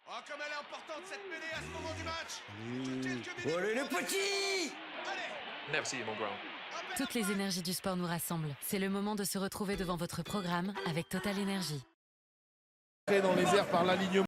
Oh, comme elle est importante cette mêlée à ce moment du match. Allez les petits! Allez. Never see it, mon grand. Toutes les énergies du sport nous rassemblent. C'est le moment de se retrouver devant votre programme avec Total Énergie. Dans les airs par l'alignement.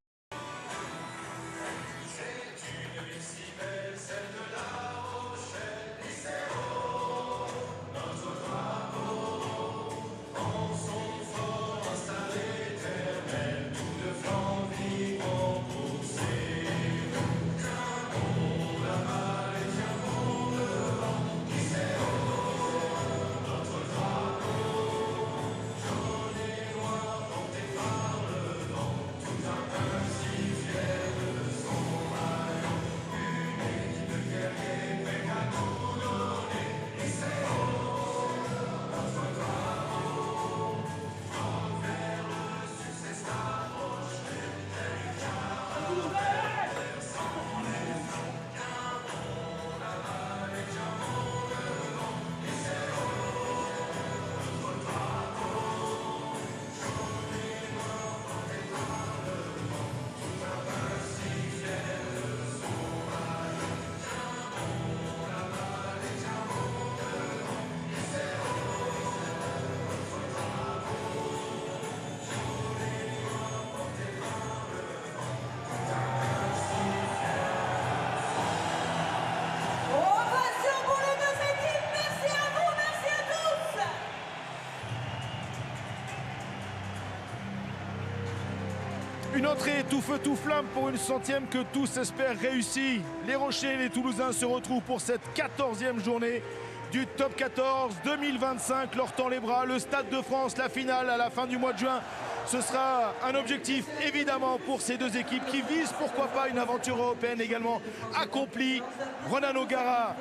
Une entrée tout feu tout flamme pour une centième que tous espèrent réussie. Les Rochers et les Toulousains se retrouvent pour cette 14e journée du Top 14 2025. Leur tend les bras, le Stade de France, la finale à la fin du mois de juin. Ce sera un objectif évidemment pour ces deux équipes qui visent pourquoi pas une aventure européenne également accomplie. Ronan O'Gara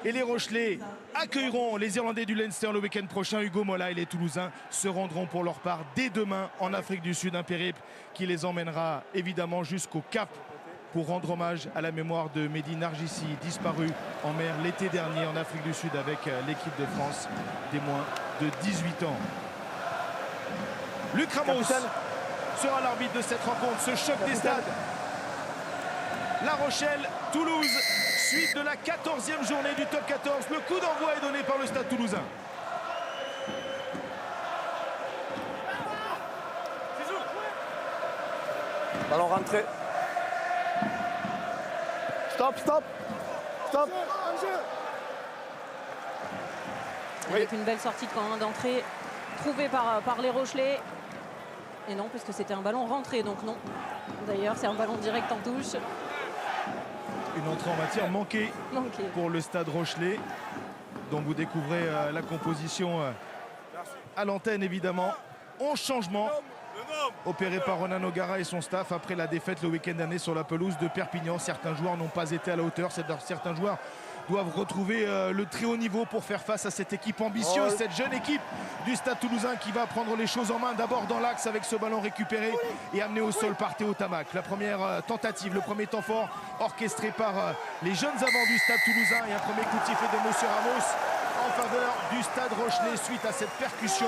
et les Rochelais accueilleront les Irlandais du Leinster le week-end prochain. Hugo Mola et les Toulousains se rendront pour leur part dès demain en Afrique du Sud. Un périple qui les emmènera évidemment jusqu'au Cap pour rendre hommage à la mémoire de Mehdi Nargissi, disparu en mer l'été dernier en Afrique du Sud avec l'équipe de France des moins de 18 ans. Luc Ramos sera l'arbitre de cette rencontre, ce choc des stades. La Rochelle, Toulouse, suite de la 14e journée du Top 14. Le coup d'envoi est donné par le Stade toulousain. Ballon rentré. Stop, stop, stop. Avec une belle sortie de camp d'entrée trouvée par les Rochelais. Et non, puisque c'était un ballon rentré, donc non. D'ailleurs, c'est un ballon direct en touche. Une entrée en matière manquée pour le Stade Rochelais, dont vous découvrez la composition à l'antenne évidemment. 11 changements opérés par Ronan O'Gara et son staff après la défaite le week-end dernier sur la pelouse de Perpignan. Certains joueurs n'ont pas été à la hauteur, certains joueurs doivent retrouver le très haut niveau pour faire face à cette équipe ambitieuse, cette jeune équipe du Stade Toulousain qui va prendre les choses en main d'abord dans l'axe avec ce ballon récupéré et amené au sol par Théo Tamac. La première tentative, le premier temps fort orchestré par les jeunes avants du Stade Toulousain et un premier coup de sifflet de Monsieur Ramos en faveur du Stade Rochelais suite à cette percussion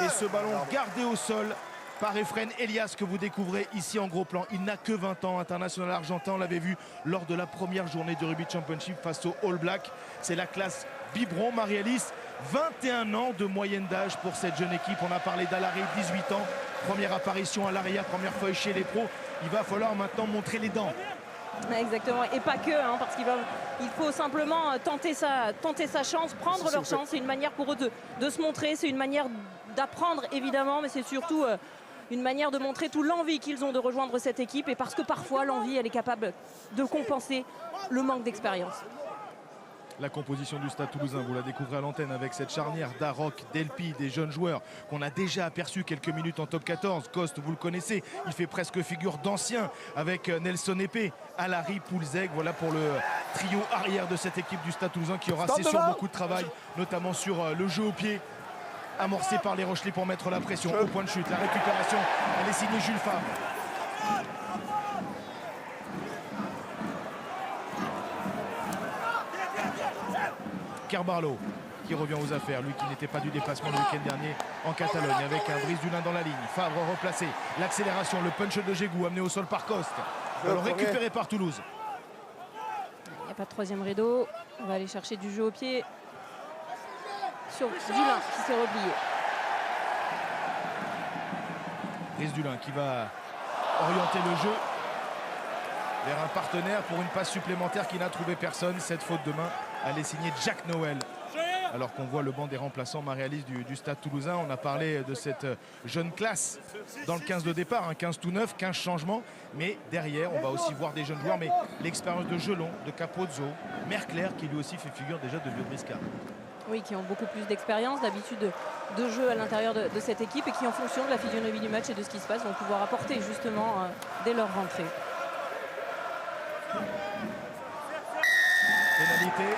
et ce ballon gardé au sol par Efren Elias que vous découvrez ici en gros plan. Il n'a que 20 ans, international argentin, on l'avait vu lors de la première journée de Rugby Championship face aux All Blacks. C'est la classe biberon, Marie-Alice, 21 ans de moyenne d'âge pour cette jeune équipe. On a parlé d'Alaré, 18 ans, première apparition à l'ARIA, première fois chez les pros. Il va falloir maintenant montrer les dents. Exactement, et pas que, parce qu'il faut simplement tenter sa chance, prendre leur chance. C'est une manière pour eux de se montrer, c'est une manière d'apprendre évidemment, mais c'est surtout une manière de montrer toute l'envie qu'ils ont de rejoindre cette équipe, et parce que parfois l'envie elle est capable de compenser le manque d'expérience. La composition du Stade Toulousain, vous la découvrez à l'antenne avec cette charnière d'Aroc, Delpi, des jeunes joueurs qu'on a déjà aperçus quelques minutes en Top 14. Coste, vous le connaissez, il fait presque figure d'ancien avec Nelson Épée, Alary, Poulzeg. Voilà pour le trio arrière de cette équipe du Stade Toulousain qui aura c'est sûr beaucoup de travail, notamment sur le jeu au pied amorcé par les Rochelais pour mettre la pression au point de chute. La récupération, elle est signée Jules Favre. Kerbarlow qui revient aux affaires, lui qui n'était pas du déplacement le week-end dernier en Catalogne, avec un Brice Dulin dans la ligne. Favre replacé, l'accélération, le punch de Gégou amené au sol par Coste. Alors récupéré par Toulouse. Il n'y a pas de troisième rideau. On va aller chercher du jeu au pied sur Dulin qui s'est replié. Brice Dulin qui va orienter le jeu vers un partenaire pour une passe supplémentaire qui n'a trouvé personne. Cette faute de main allait signer Jack Noël. Alors qu'on voit le banc des remplaçants Marie-Alice du Stade Toulousain. On a parlé de cette jeune classe dans le 15 de départ, un 15 tout neuf, 15 changements. Mais derrière, on va aussi voir des jeunes joueurs. Mais l'expérience de Gelon, de Capozzo, Merclair qui lui aussi fait figure déjà de vieux briscard. Oui, qui ont beaucoup plus d'expérience, d'habitude de jeu à l'intérieur de cette équipe et qui, en fonction de la physionomie du match et de ce qui se passe, vont pouvoir apporter justement dès leur rentrée. Pénalité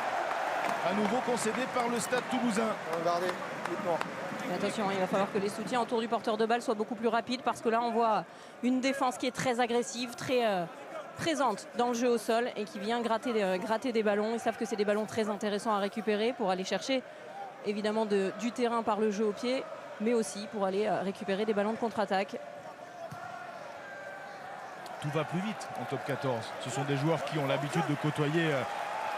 à nouveau concédée par le Stade Toulousain. Regardez, Mais attention, il va falloir que les soutiens autour du porteur de balle soient beaucoup plus rapides parce que là, on voit une défense qui est très agressive, très présente dans le jeu au sol et qui vient gratter des ballons. Ils savent que c'est des ballons très intéressants à récupérer pour aller chercher évidemment du terrain par le jeu au pied, mais aussi pour aller récupérer des ballons de contre-attaque. Tout va plus vite en top 14. Ce sont des joueurs qui ont l'habitude de côtoyer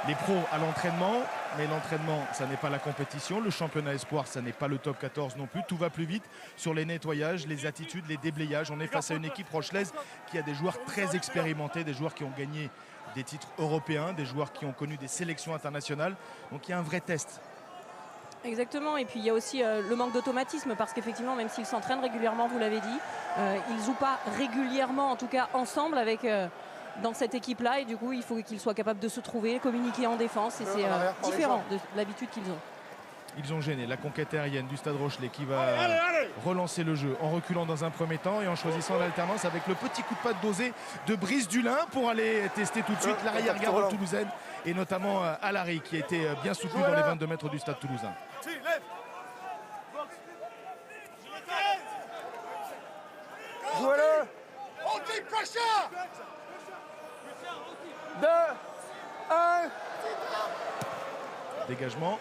les pros à l'entraînement. Mais l'entraînement, ça n'est pas la compétition. Le championnat espoir, ça n'est pas le top 14 non plus. Tout va plus vite sur les nettoyages, les attitudes, les déblayages. On est face à une équipe rochelaise qui a des joueurs très expérimentés, des joueurs qui ont gagné des titres européens, des joueurs qui ont connu des sélections internationales. Donc il y a un vrai test. Exactement, et puis il y a aussi le manque d'automatisme parce qu'effectivement, même s'ils s'entraînent régulièrement, vous l'avez dit, ils ne jouent pas régulièrement, en tout cas ensemble avec dans cette équipe-là, et du coup il faut qu'ils soient capables de se trouver, communiquer en défense, et c'est différent de l'habitude qu'ils ont. Ils ont gêné la conquête aérienne du Stade Rochelet qui va relancer le jeu en reculant dans un premier temps et en choisissant l'alternance avec le petit coup de patte dosé de Brice Dulin pour aller tester tout de suite l'arrière-garde toulousaine et notamment Alary qui était bien soutenu dans les 22 mètres du Stade Toulousain. jouez-le. 2, 1. Dégagement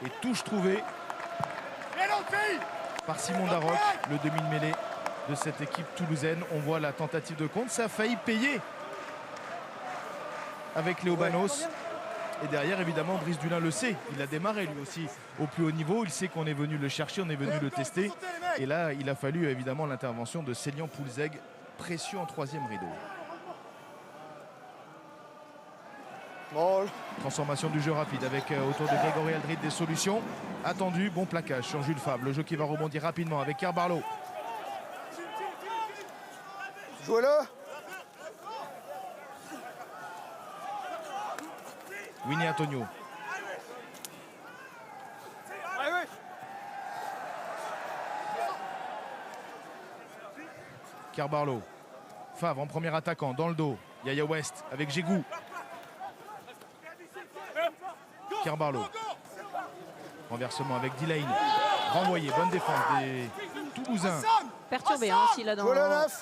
et touche trouvée par Simon Darroch, le demi de mêlée de cette équipe toulousaine. On voit la tentative de contre, ça a failli payer avec Léo Banos. Et derrière, évidemment, Brice Dulin le sait. Il a démarré lui aussi au plus haut niveau. Il sait qu'on est venu le chercher, on est venu le tester. Et là, il a fallu évidemment l'intervention de Célian Poulzeg, précieux en troisième rideau. Bon. Transformation du jeu rapide avec autour de Grégory Aldrid des solutions attendues. Bon plaquage sur Jules Fabre. Le jeu qui va rebondir rapidement avec Kerbarlo. Jouez-le. Winnie Antonio. Kerbarlo. Favre en premier attaquant dans le dos. Yaya West avec Gégou. Kerbarlo. Renversement avec D-Lane. Renvoyé. Bonne défense des Toulousains. Perturbé aussi là,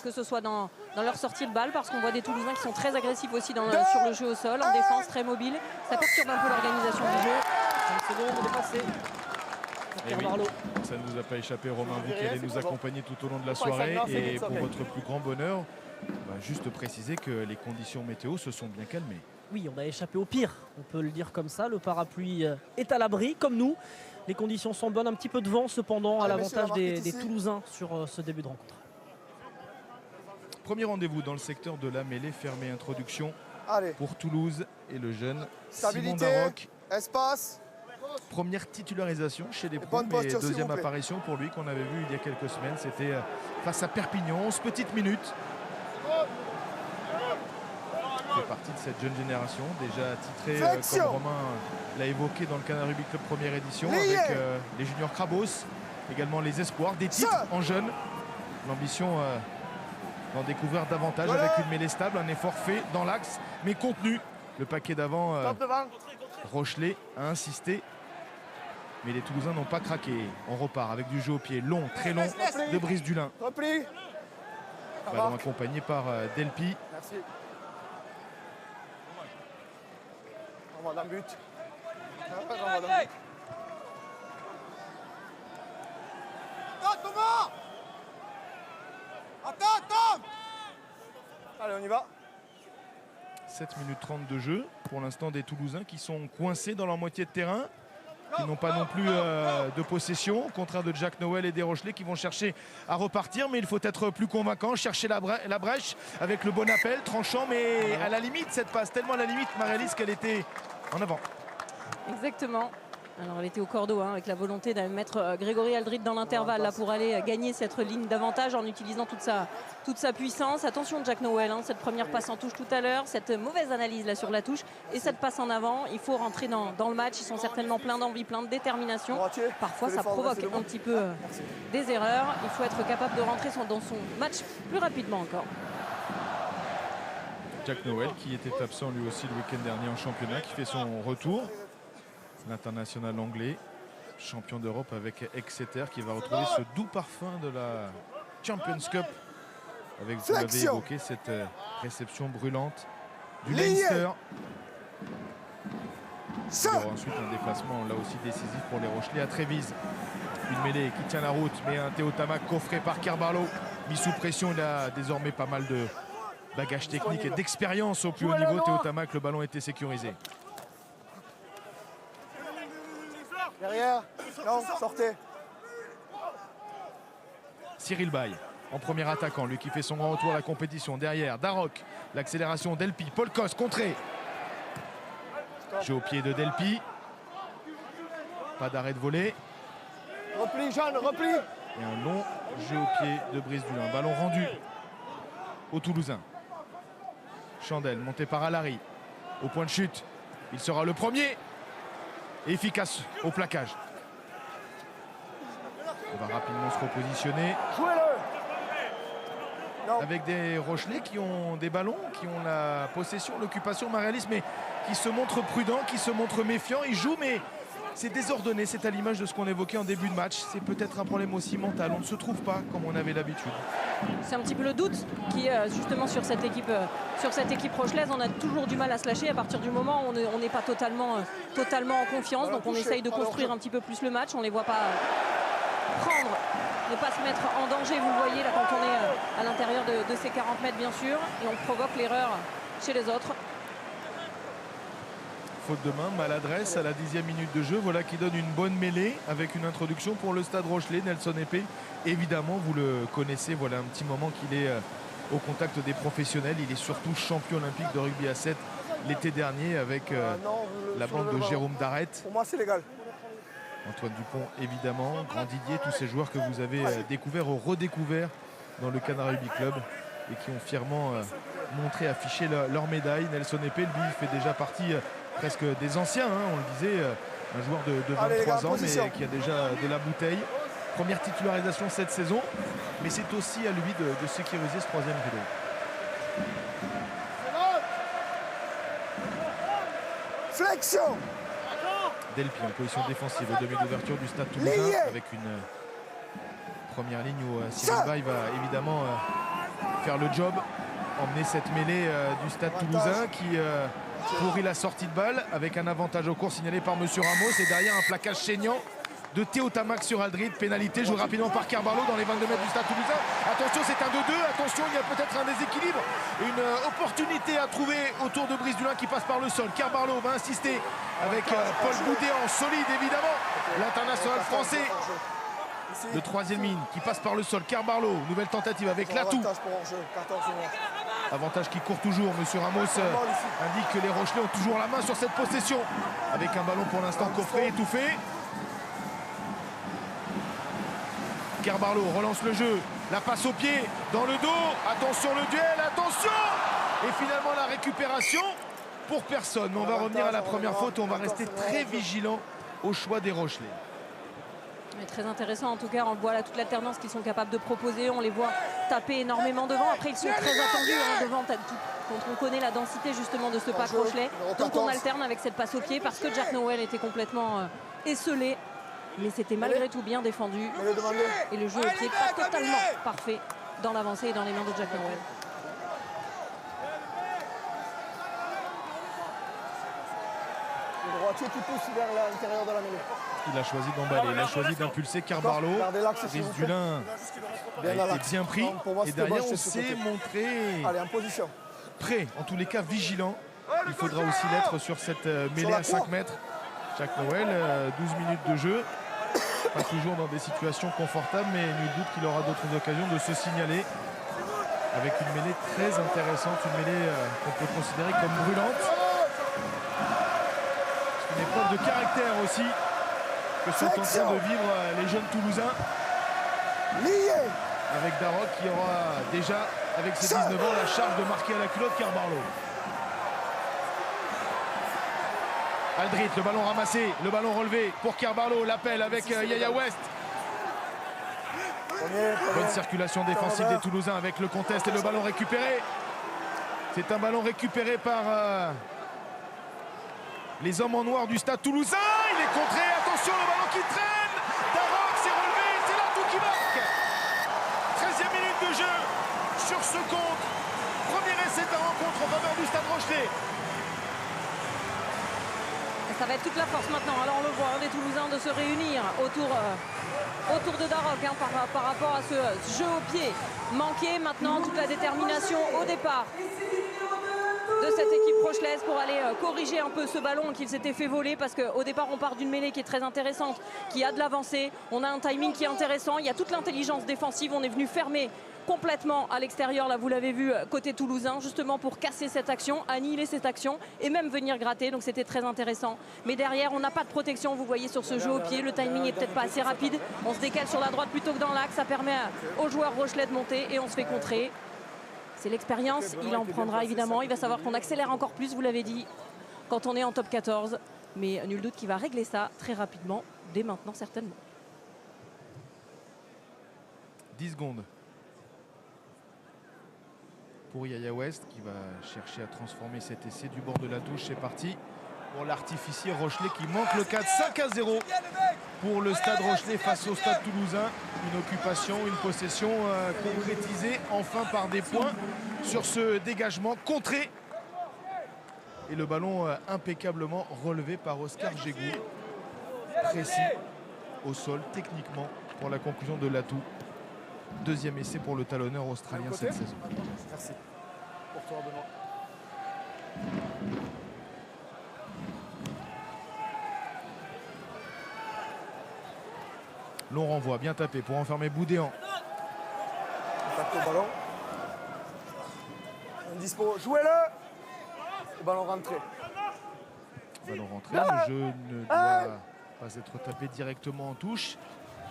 que ce soit dans leur sortie de balle parce qu'on voit des Toulousains qui sont très agressifs aussi sur le jeu au sol, en défense très mobile. Ça perturbe un peu l'organisation du jeu. 5 secondes de passer. Oui, ça ne vous a pas échappé, Romain, vous qui allez nous accompagner tout au long de la soirée. Et pour votre plus grand bonheur, juste préciser que les conditions météo se sont bien calmées. Oui, on a échappé au pire, on peut le dire comme ça. Le parapluie est à l'abri, comme nous. Les conditions sont bonnes, un petit peu de vent cependant à l'avantage des Toulousains sur ce début de rencontre. Premier rendez-vous dans le secteur de la mêlée fermée. Introduction pour Toulouse et le jeune Stabilité, Simon Darroch. Espace. Première titularisation chez les pros, mais deuxième apparition pour lui qu'on avait vu il y a quelques semaines. C'était face à Perpignan, 11 petites minutes. Il fait partie de cette jeune génération, déjà titré, comme Romain l'a évoqué dans le Canal Rugby Club première édition, avec les juniors Krabos, également les espoirs, des titres en jeunes. L'ambition d'en découvrir davantage avec une mêlée stable, un effort fait dans l'axe, mais contenu. Le paquet d'avant, Rochelet a insisté, mais les Toulousains n'ont pas craqué. On repart avec du jeu au pied long, très long de Brice Dulin. Ballon accompagné par Delpi. Merci. On va dans le but. Allez, on y va. 7 minutes 30 de jeu. Pour l'instant, des Toulousains qui sont coincés dans leur moitié de terrain, qui n'ont pas non plus de possession, au contraire de Jack Noël et des Rochelais qui vont chercher à repartir, mais il faut être plus convaincant, chercher la brèche avec le bon appel, tranchant, mais à la limite cette passe, tellement à la limite Marélis qu'elle était en avant. Exactement. Alors elle était au cordeau hein, avec la volonté de mettre Grégory Aldrit dans l'intervalle là pour aller gagner cette ligne d'avantage en utilisant toute sa puissance. Attention Jack Noël, hein, cette première passe en touche tout à l'heure, cette mauvaise analyse là sur la touche et cette passe en avant. Il faut rentrer dans le match. Ils sont certainement pleins d'envie, pleins de détermination. Parfois ça provoque un petit peu des erreurs. Il faut être capable de rentrer dans son match plus rapidement encore. Jack Noël qui était absent lui aussi le week-end dernier en championnat, qui fait son retour. L'international anglais, champion d'Europe avec Exeter, qui va retrouver ce doux parfum de la Champions Cup avec, vous l'avez évoqué, cette réception brûlante du Leinster. Il y aura ensuite un déplacement là aussi décisif pour les Rochelais à Trévise. Une mêlée qui tient la route, mais un Théo Tamac coffré par Carbarlo, mis sous pression. Il a désormais pas mal de bagages techniques et d'expérience au plus haut niveau. Théo Tamac, le ballon était sécurisé. Derrière. Non, sortez. Cyril Bay en premier attaquant, lui qui fait son grand retour à la compétition. Derrière, Darroch, l'accélération Delpi, Paul Cos, contré. Jeu au pied de Delpi. Pas d'arrêt de volée. Repli, Jeanne, repli. Et un long jeu au pied de Brice Dulin. Ballon rendu aux Toulousains. Chandel, monté par Alary. Au point de chute, il sera le premier. Efficace au plaquage. On va rapidement se repositionner. Avec des Rochelais qui ont des ballons, qui ont la possession, l'occupation, Marélis, mais qui se montrent prudents, qui se montrent méfiants. Ils jouent, mais c'est désordonné. C'est à l'image de ce qu'on évoquait en début de match. C'est peut-être un problème aussi mental. On ne se trouve pas comme on avait l'habitude. C'est un petit peu le doute qui est justement sur cette équipe rochelaise. On a toujours du mal à se lâcher à partir du moment où on n'est pas totalement en confiance. Donc on essaye de construire un petit peu plus le match. On ne les voit pas prendre, ne pas se mettre en danger. Vous le voyez là quand on est à l'intérieur de ces 40 mètres bien sûr. Et on provoque l'erreur chez les autres. Faute de main, maladresse à la 10e minute de jeu. Voilà qui donne une bonne mêlée avec une introduction pour le Stade Rochelais. Nelson Épée, évidemment, vous le connaissez. Voilà un petit moment qu'il est au contact des professionnels. Il est surtout champion olympique de rugby à 7 l'été dernier avec la bande de Jérôme Darrette. Pour moi, c'est légal. Antoine Dupont, évidemment. Grand Didier, tous ces joueurs que vous avez découverts ou redécouverts dans le Canard Rugby Club et qui ont fièrement montré, affiché leur médaille. Nelson Épée, lui, fait déjà partie presque des anciens, hein, on le disait, un joueur de 23 ans, mais qui a déjà de la bouteille. Première titularisation cette saison, mais c'est aussi à lui de sécuriser ce troisième rideau. Flexion. Delpi en position défensive au demi d'ouverture du Stade Toulousain avec une première ligne où Cyril Bay va évidemment faire le job, emmener cette mêlée du Stade Toulousain qui pourrit la sortie de balle avec un avantage au cours signalé par Monsieur Ramos et derrière un plaquage saignant de Théo Tamac sur Aldrit. Pénalité jouée rapidement par Carbarlo dans les 22 mètres du Stade Toulousain. Attention, c'est un 2-2. Attention, il y a peut-être un déséquilibre. Une opportunité à trouver autour de Brice Dulin qui passe par le sol. Carbarlo va insister avec Paul Boudéan, solide évidemment, l'international français. Le troisième ligne qui passe par le sol. Carbarlo, nouvelle tentative avec l'atout. Avantage qui court toujours. Monsieur Ramos indique que les Rochelais ont toujours la main sur cette possession. Avec un ballon pour l'instant coffré, étouffé. Carbarlo relance le jeu. La passe au pied, dans le dos. Attention le duel, attention. Et finalement la récupération pour personne. Mais on va revenir à la première faute et on va rester très vigilant au choix des Rochelais. Mais très intéressant en tout cas, on voit là toute l'alternance qu'ils sont capables de proposer, on les voit taper énormément devant, après ils sont très attendus devant quand on connaît la densité justement de ce pack Rochelais, donc on alterne avec cette passe au pied parce que Jack Noël était complètement esselé, mais c'était malgré tout bien défendu et le jeu au pied pas totalement parfait dans l'avancée et dans les mains de Jack Noël. moitié qui pousse vers l'intérieur de la mêlée. Il a choisi d'emballer, il a choisi d'impulser Carbarlo. Gardez l'axe, s'il vous plaît. Dulin Bien a dans été l'axe. bien pris. Pour moi, Et c'était derrière, bon, on c'est ce s'est côté. montré Allez, en position. prêt, en tous les cas vigilant. Il faudra aussi l'être sur cette mêlée la à 5 cour. mètres. Jack Noël, 12 minutes de jeu. Pas toujours dans des situations confortables, mais nul doute qu'il aura d'autres occasions de se signaler. Avec une mêlée très intéressante, une mêlée qu'on peut considérer comme brûlante. C'est une épreuve de caractère aussi que sont en train de vivre les jeunes Toulousains. Lié. Avec Darroch qui aura déjà, avec ses 19 ans, la charge de marquer à la culotte Carbarlo. Aldrit, le ballon ramassé, le ballon relevé pour Carbarlo, l'appel avec Yaya West. Bonne circulation défensive des Toulousains avec le contest et le ballon récupéré. C'est un ballon récupéré par les hommes en noir du stade toulousain. Il est contré, attention, le ballon qui traîne. Darroch s'est relevé, c'est là tout qui marque. 13e minute de jeu sur ce compte. Premier essai de la rencontre en faveur du stade Rochelet. Ça va être toute la force maintenant. Alors on le voit, des Toulousains de se réunir autour de Darroch par rapport à ce jeu au pied manqué. Maintenant, toute la détermination au départ de cette équipe rochelaise pour aller corriger un peu ce ballon qu'il s'était fait voler, parce qu'au départ on part d'une mêlée qui est très intéressante, qui a de l'avancée, on a un timing qui est intéressant, il y a toute l'intelligence défensive, on est venu fermer complètement à l'extérieur, là vous l'avez vu côté toulousain, justement pour casser cette action, annihiler cette action et même venir gratter, donc c'était très intéressant. Mais derrière on n'a pas de protection, vous voyez, sur ce jeu au pied, le timing est peut-être pas assez rapide, on se décale sur la droite plutôt que dans l'axe, ça permet aux joueurs rochelais de monter et on se fait contrer. C'est l'expérience, il en prendra évidemment, il va savoir qu'on accélère encore plus, vous l'avez dit, quand on est en top 14, mais nul doute qu'il va régler ça très rapidement, dès maintenant certainement. 10 secondes pour Yaya West qui va chercher à transformer cet essai du bord de la touche. C'est parti pour l'artificier Rochelet qui manque le 4. 5-0 pour le stade Rochelet face au stade toulousain. Une occupation, une possession concrétisée enfin par des points sur ce dégagement contré. Et le ballon impeccablement relevé par Oscar Gégou. Précis au sol techniquement pour la conclusion de l'atout. Deuxième essai pour le talonneur australien cette saison. Merci. Pour toi, Benoît. Long renvoi, bien tapé pour enfermer Boudéan. On tape le ballon. On dispo. Jouez-le. Le ballon rentré. Ballon rentré, le jeu ne doit pas être tapé directement en touche.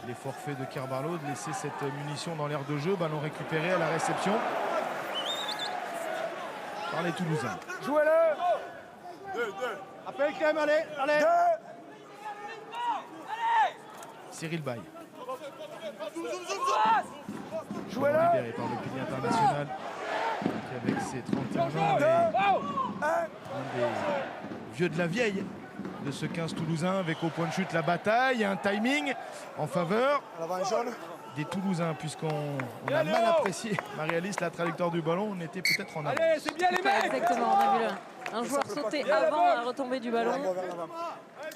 Les forfaits de Carbarlo de laisser cette munition dans l'aire de jeu. Ballon récupéré à la réception par les Toulousains. Jouez-le. Appel quand même, allez. Cyril Bay. Jouez-le. Libéré par le pilier international qui, avec ses 31 ans, est un des vieux de la vieille de ce 15 toulousain, avec au point de chute la bataille, un timing en faveur des Toulousains, puisqu'on a mal apprécié, Marie-Alice, la trajectoire du ballon, on était peut-être en avance. Allez, c'est bien les mecs. Exactement, on a vu un joueur sauter avant la retombée du ballon,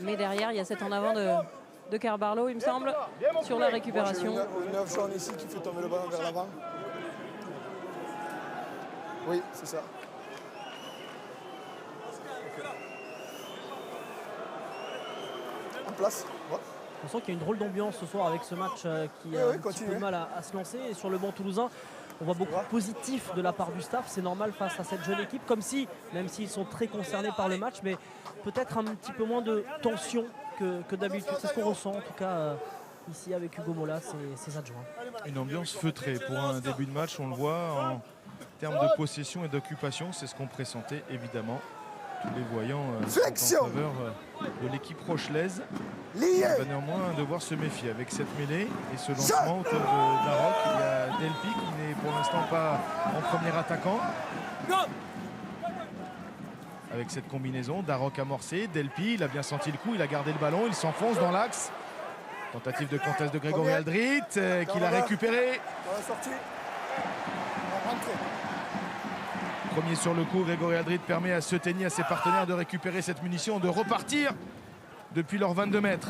mais derrière il y a cet en avant de Carbarlo, il me semble, sur la récupération. Une œuvre jaune ici qui fait tomber le ballon vers l'avant. Oui, c'est ça. En place. Ouais. On sent qu'il y a une drôle d'ambiance ce soir avec ce match qui a un petit peu de mal à se lancer. Et sur le banc toulousain, on voit beaucoup de positif de la part du staff. C'est normal face à cette jeune équipe, comme si, même s'ils sont très concernés par le match, mais peut-être un petit peu moins de tension que d'habitude. C'est ce qu'on ressent en tout cas ici avec Hugo Mola, ses adjoints. Une ambiance feutrée pour un début de match, on le voit en termes de possession et d'occupation. C'est ce qu'on pressentait évidemment. Tous les voyants sont en faveur de l'équipe rochelaise. Il va néanmoins devoir se méfier avec cette mêlée et ce lancement autour de Darroch. Il y a Delpi qui n'est pour l'instant pas en premier attaquant. Avec cette combinaison, Darroch amorcé, Delpi, il a bien senti le coup, il a gardé le ballon, il s'enfonce dans l'axe. Tentative de contest de Grégory Aldrit qui l'a récupéré. Premier sur le coup, Grégory Aldrit permet à Seteni, à ses partenaires de récupérer cette munition, de repartir depuis leurs 22 mètres.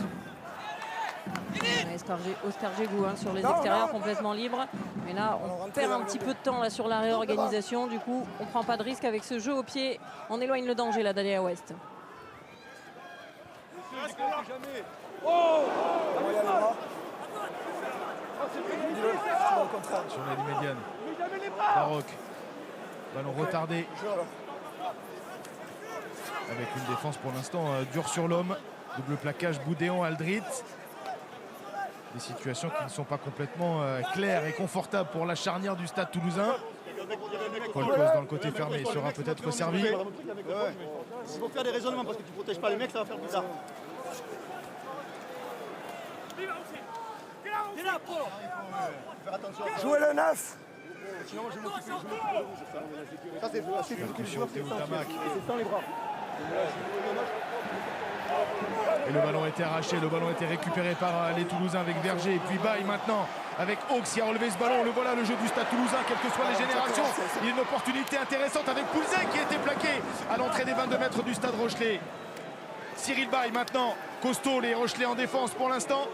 Osterjegou sur les extérieurs, complètement libre. Mais là, on perd un petit peu de temps là, sur la réorganisation. Du coup, on ne prend pas de risque avec ce jeu au pied. On éloigne le danger là d'Aléa West. Sur la ligne médiane. Baroque. Ballon retardé. Avec une défense pour l'instant dure sur l'homme. Double plaquage Boudéon-Aldrit. Des situations qui ne sont pas complètement claires et confortables pour la charnière du Stade Toulousain. Kolkos dans le côté fermé sera peut-être servi. Il faut faire des raisonnements parce que tu ne protèges pas les mecs, ça va faire bizarre. Jouez le 9. Ça c'est Percussion Théo Tamac. c'est sans les bras. Et le ballon était arraché, le ballon était récupéré par les Toulousains avec Verger. Et puis Baye maintenant avec Hawks qui a relevé ce ballon. Le voilà le jeu du Stade Toulousain, quelles que soient les générations. Il y a une opportunité intéressante avec Poulzet qui a été plaqué à l'entrée des 22 mètres du Stade Rochelais. Cyril Baye maintenant, costaud, les Rochelais en défense pour l'instant.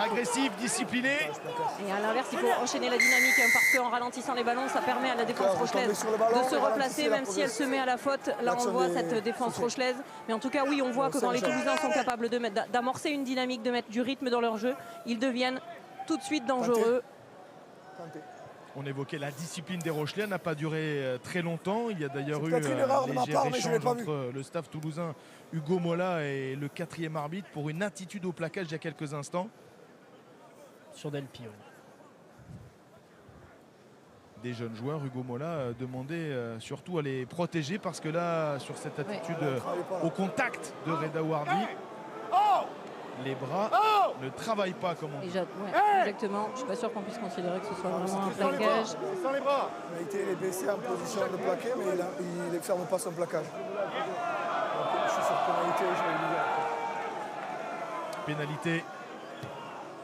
Agressif, discipliné. Et à l'inverse, il faut enchaîner la dynamique parce qu'en ralentissant les ballons, ça permet à la défense rochelaise de se replacer, même si elle se met à la faute. Là, on voit cette défense rochelaise. Mais en tout cas, oui, on voit que quand les Toulousains sont capables d'amorcer une dynamique, de mettre du rythme dans leur jeu, ils deviennent tout de suite dangereux. On évoquait la discipline des Rochelais, elle n'a pas duré très longtemps. Il y a d'ailleurs eu un léger échange entre le staff toulousain Hugo Mola et le 4e arbitre pour une attitude au plaquage il y a quelques instants. Sur Delpy. Des jeunes joueurs, Hugo Mola demandait surtout à les protéger parce que là, sur cette attitude au contact de Reda Wardi, les bras ne travaillent pas comme on dit. Exactement, je ne suis pas sûr qu'on puisse considérer que ce soit vraiment un plaquage. Sans les bras. Il a été baissé en position de plaquer, mais il ne ferme pas son plaquage. Donc, je suis sur pénalité, je vais le dire. Pénalité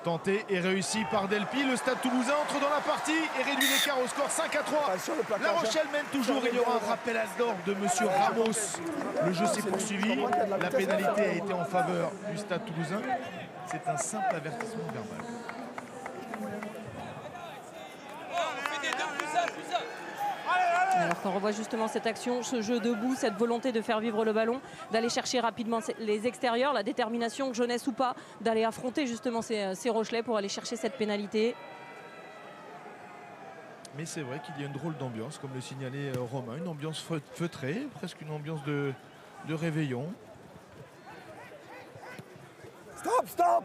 tentée et réussie par Delpy. Le Stade Toulousain entre dans la partie et réduit l'écart au score 5-3. La Rochelle mène toujours. Il y aura un rappel à l'ordre de monsieur Ramos. Le jeu s'est poursuivi. La pénalité a été en faveur du Stade Toulousain. C'est un simple avertissement verbal. Alors qu'on revoit justement cette action, ce jeu debout, cette volonté de faire vivre le ballon, d'aller chercher rapidement les extérieurs, la détermination, jeunesse ou pas, d'aller affronter justement ces Rochelais pour aller chercher cette pénalité. Mais c'est vrai qu'il y a une drôle d'ambiance, comme le signalait Romain, une ambiance feutrée, presque une ambiance de réveillon. Stop, stop!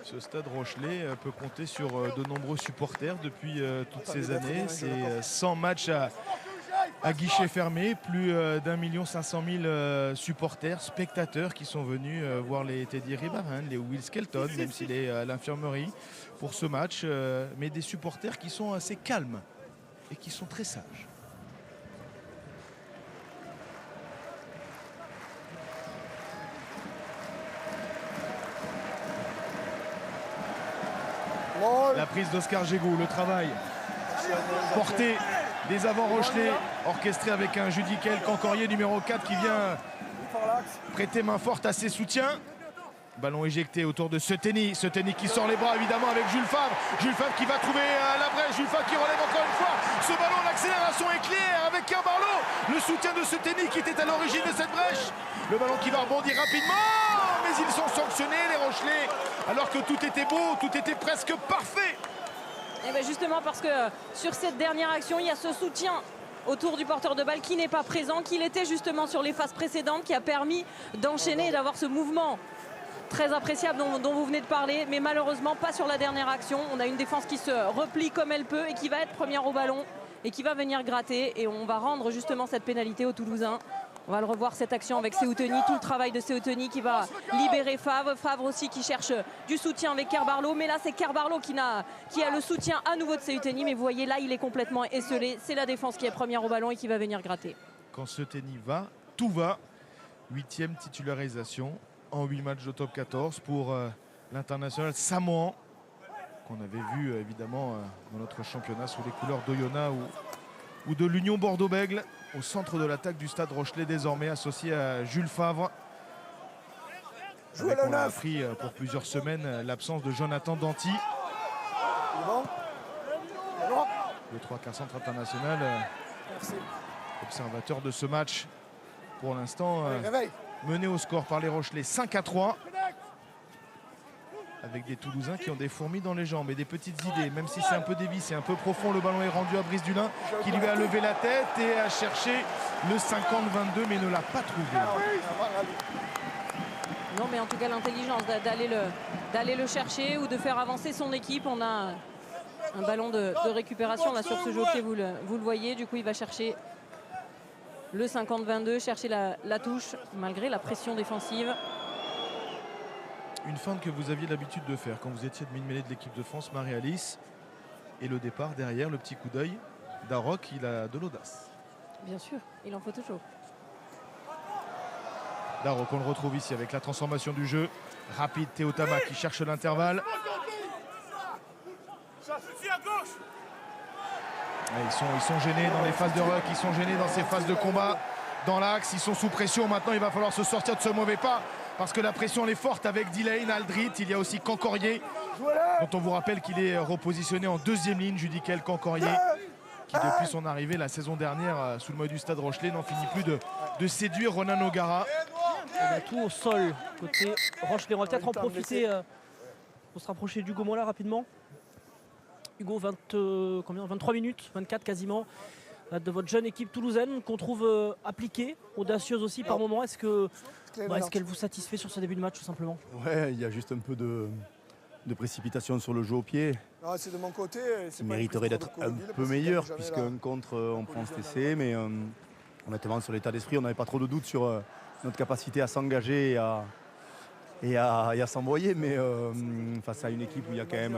Ce stade Rochelais peut compter sur de nombreux supporters depuis toutes ces années. C'est 100 matchs à guichet fermé, plus d'1 500 000 supporters, spectateurs qui sont venus voir les Teddy Ribaren, les Will Skelton, même s'il est à l'infirmerie pour ce match. Mais des supporters qui sont assez calmes et qui sont très sages. La prise d'Oscar Gégou, le travail porté des avants Rochelais, orchestré avec un Judicael Cancorier numéro 4 qui vient prêter main forte à ses soutiens. Ballon éjecté autour de Seteni qui sort les bras évidemment avec Jules Favre. Jules Favre qui va trouver la brèche, Jules Favre qui relève encore une fois. Ce ballon, l'accélération est claire avec Carbarlo. Le soutien de Seteni qui était à l'origine de cette brèche. Le ballon qui va rebondir rapidement, mais ils sont sanctionnés les Rochelais. Alors que tout était beau, tout était presque parfait. Et bien justement parce que sur cette dernière action, il y a ce soutien autour du porteur de balle qui n'est pas présent, qu'il était justement sur les phases précédentes, qui a permis d'enchaîner et d'avoir ce mouvement très appréciable dont vous venez de parler, mais malheureusement pas sur la dernière action. On a une défense qui se replie comme elle peut et qui va être première au ballon et qui va venir gratter, et on va rendre justement cette pénalité aux Toulousains. On va le revoir cette action avec Seouteni, tout le travail de Seouteni qui va libérer Favre. Favre aussi qui cherche du soutien avec Carbarlo, mais là c'est Carbarlo qui a le soutien à nouveau de Seouteni, mais vous voyez là il est complètement esselé. C'est la défense qui est première au ballon et qui va venir gratter. Quand Seouteni va, tout va. 8e titularisation en 8 matchs de top 14 pour l'international samoan, qu'on avait vu évidemment dans notre championnat sous les couleurs d'Oyonnax ou de l'Union Bordeaux-Bègles, au centre de l'attaque du Stade Rochelais désormais, associé à Jules Favre. Avec, on l'a appris pour plusieurs semaines, l'absence de Jonathan Danty. Le 3/4 centre international, observateur de ce match. Pour l'instant, mené au score par les Rochelais 5-3. Avec des Toulousains qui ont des fourmis dans les jambes et des petites idées, même si c'est un peu dévissé, un peu profond. Le ballon est rendu à Brice Dulin qui lui a levé la tête et a cherché le 50-22 mais ne l'a pas trouvé. Non, mais en tout cas l'intelligence d'aller le chercher ou de faire avancer son équipe. On a un ballon de récupération là sur ce jeu au pied, vous le voyez. Du coup il va chercher le 50-22, chercher la touche malgré la pression défensive. Une feinte que vous aviez l'habitude de faire quand vous étiez demi-mêlée de l'équipe de France, Marie-Alice. Et le départ derrière, le petit coup d'œil d'Aroc, il a de l'audace. Bien sûr, il en faut toujours. Darroch, on le retrouve ici avec la transformation du jeu. Rapide, Théo Tama qui cherche l'intervalle. Ils sont gênés dans les phases de ruck, ils sont gênés dans ces phases de combat. Dans l'axe, ils sont sous pression. Maintenant, il va falloir se sortir de ce mauvais pas parce que la pression elle est forte avec Delaine, Aldrit. Il y a aussi Cancorier, dont on vous rappelle qu'il est repositionné en deuxième ligne. Judicaël Cancorier, qui depuis son arrivée la saison dernière sous le maillot du Stade Rochelais n'en finit plus de séduire Ronan O'Gara. On a tout au sol côté Rochelais. On va peut-être en profiter pour se rapprocher d'Hugo Mola rapidement. Hugo, 23 minutes, 24 quasiment, de votre jeune équipe toulousaine qu'on trouve appliquée, audacieuse aussi par moment. Est-ce qu'elle vous satisfait sur ce début de match tout simplement? Ouais, il y a juste un peu de précipitation sur le jeu au pied. C'est de mon côté. Il mériterait d'être un peu meilleur puisqu'un contre on prend cet essai, mais honnêtement sur l'état d'esprit on n'avait pas trop de doutes sur notre capacité à s'engager et à s'envoyer, mais face à une équipe où il y a quand même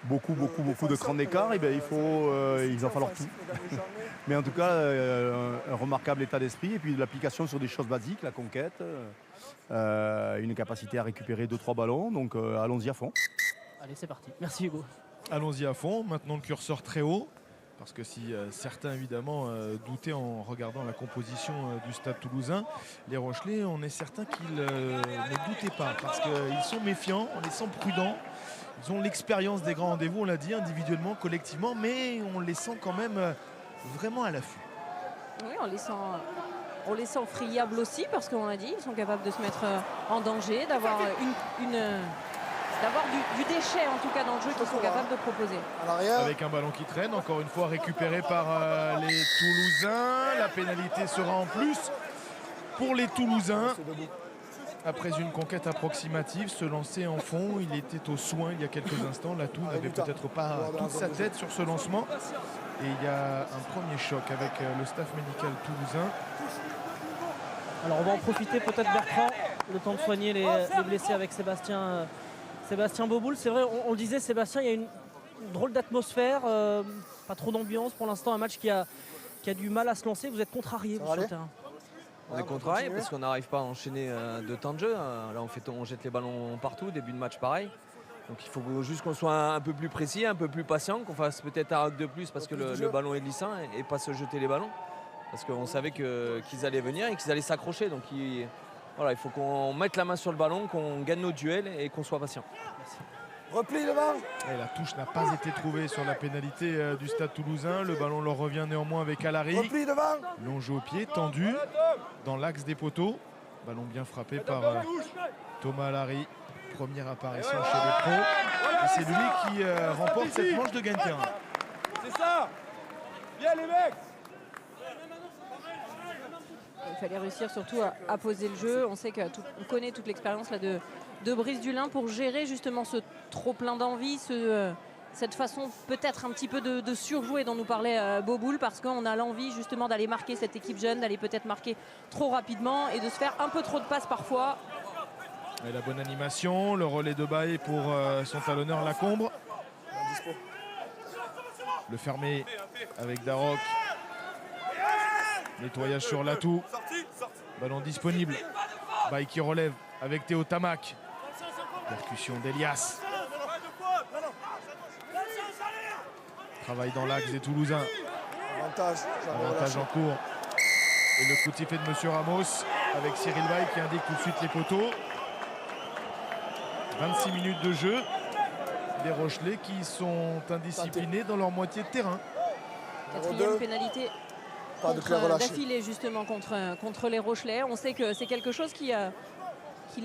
beaucoup de crans d'écart, et il va falloir tout. Mais en tout cas, un remarquable état d'esprit et puis de l'application sur des choses basiques, la conquête, une capacité à récupérer 2-3 ballons, donc allons-y à fond. Allez, c'est parti. Merci Hugo. Allons-y à fond. Maintenant le curseur très haut. Parce que si certains évidemment doutaient en regardant la composition du Stade Toulousain, les Rochelais, on est certain qu'ils ne doutaient pas. Parce qu'ils sont méfiants, on les sent prudents. Ils ont l'expérience des grands rendez-vous, on l'a dit, individuellement, collectivement, mais on les sent quand même vraiment à l'affût. Oui, on les sent friables aussi, parce qu'on l'a dit, ils sont capables de se mettre en danger, d'avoir d'avoir du déchet en tout cas dans le jeu qu'ils sont capables de proposer. Avec un ballon qui traîne, encore une fois récupéré par les Toulousains. La pénalité sera en plus pour les Toulousains. Après une conquête approximative, se lancer en fond, il était au soin il y a quelques instants. Latou n'avait peut-être pas toute sa tête sur ce lancement. Et il y a un premier choc avec le staff médical toulousain. Alors on va en profiter peut-être Bertrand, le temps de soigner les blessés avec Sébastien Beauboul. C'est vrai, on le disait, Sébastien, il y a une drôle d'atmosphère, pas trop d'ambiance pour l'instant, un match qui a du mal à se lancer. Vous êtes contrarié sur le terrain? On est contrarié parce qu'on n'arrive pas à enchaîner de temps de jeu. Là on jette les ballons partout, début de match pareil. Donc il faut juste qu'on soit un peu plus précis, un peu plus patient, qu'on fasse peut-être un rock de plus parce que le ballon est glissant et pas se jeter les ballons. Parce qu'on savait qu'ils allaient venir et qu'ils allaient s'accrocher. Donc voilà, il faut qu'on mette la main sur le ballon, qu'on gagne nos duels et qu'on soit patient. Merci. Repli devant. Et la touche n'a pas été trouvée sur la pénalité du Stade Toulousain. Le ballon leur revient néanmoins avec Alary. Repli devant. Long jeu au pied, tendu dans l'axe des poteaux. Ballon bien frappé par Thomas Alary. Première apparition chez les pros. Et c'est lui qui remporte cette manche de gain de terrain. C'est ça. Bien les mecs. Il fallait réussir surtout à poser le jeu. On sait qu'on connaît toute l'expérience là de Brice Dulin pour gérer justement ce trop plein d'envie, cette façon peut-être un petit peu de surjouer dont nous parlait Beauboul, parce qu'on a l'envie justement d'aller marquer cette équipe jeune, d'aller peut-être marquer trop rapidement et de se faire un peu trop de passes parfois. Et la bonne animation, le relais de Baye pour son talonneur Lacombe. Le fermé avec Darroch. Nettoyage sur Latou. Ballon disponible. Baye qui relève avec Théo Tamac. Percussion d'Elias. Travail dans l'axe des Toulousains. Avantage. Avantage en cours. Et le coup de sifflet de M. Ramos avec Cyril Bay qui indique tout de suite les poteaux. 26 minutes de jeu. Des Rochelais qui sont indisciplinés dans leur moitié de terrain. Quatrième pénalité d'affilée justement contre les Rochelais. On sait que c'est quelque chose qu'il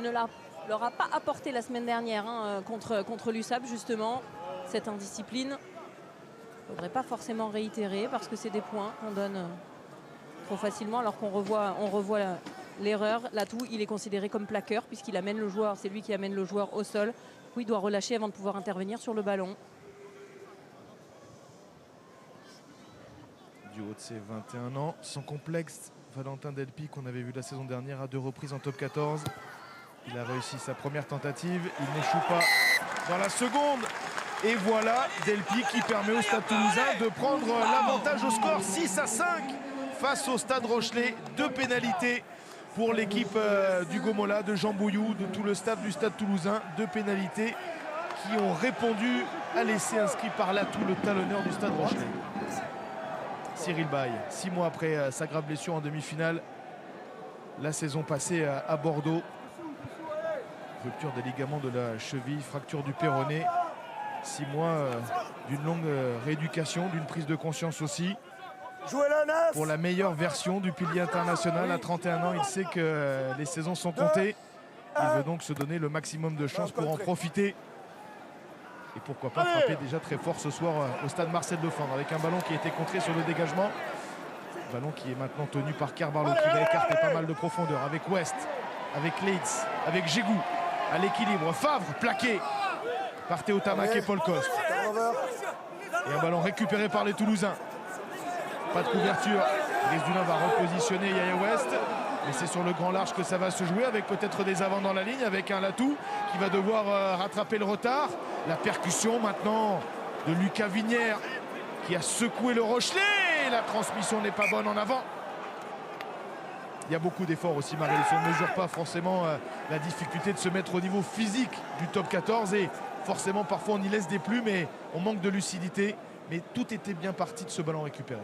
ne leur a pas apporté la semaine dernière contre l'USAP justement. Cette indiscipline, il ne faudrait pas forcément réitérer parce que c'est des points qu'on donne trop facilement alors qu'on revoit l'erreur. L'atout, il est considéré comme plaqueur puisqu'il amène le joueur, c'est lui qui amène le joueur au sol. Oui, il doit relâcher avant de pouvoir intervenir sur le ballon. Du haut de ses 21 ans, sans complexe, Valentin Delpy qu'on avait vu la saison dernière à 2 reprises en top 14. Il a réussi sa première tentative, il n'échoue pas dans la seconde. Et voilà Delpy qui permet au Stade Toulousain de prendre l'avantage au score 6-5 face au Stade Rochelais. 2 pénalités pour l'équipe du Gomola, de Jean Bouillou, de tout le staff du Stade Toulousain. 2 pénalités qui ont répondu à l'essai inscrit par l'atout, le talonneur du Stade Rochelais. Cyril Bay, 6 mois après sa grave blessure en demi-finale, la saison passée à Bordeaux. Rupture des ligaments de la cheville, fracture du péroné. 6 mois d'une longue rééducation, d'une prise de conscience aussi. Pour la meilleure version du pilier international, à 31 ans, il sait que les saisons sont comptées. Il veut donc se donner le maximum de chances pour en profiter. Et pourquoi pas frapper déjà très fort ce soir au stade Marcel Lefebvre avec un ballon qui a été contré sur le dégagement. Ballon qui est maintenant tenu par Carvalho qui va écarter pas mal de profondeur avec West, avec Leitz, avec Gégou. À l'équilibre, Favre plaqué par Théo Tamac et Paul Coste. Et un ballon récupéré par les Toulousains. Pas de couverture. Brice Dulin va repositionner Yaya West. Mais c'est sur le grand large que ça va se jouer avec peut-être des avants dans la ligne, avec un Latou qui va devoir rattraper le retard. La percussion maintenant de Lucas Vignière qui a secoué le Rochelais. La transmission n'est pas bonne en avant. Il y a beaucoup d'efforts aussi, Marie-Lise. On ne mesure pas forcément la difficulté de se mettre au niveau physique du top 14 et forcément parfois on y laisse des plumes et on manque de lucidité. Mais tout était bien parti de ce ballon récupéré.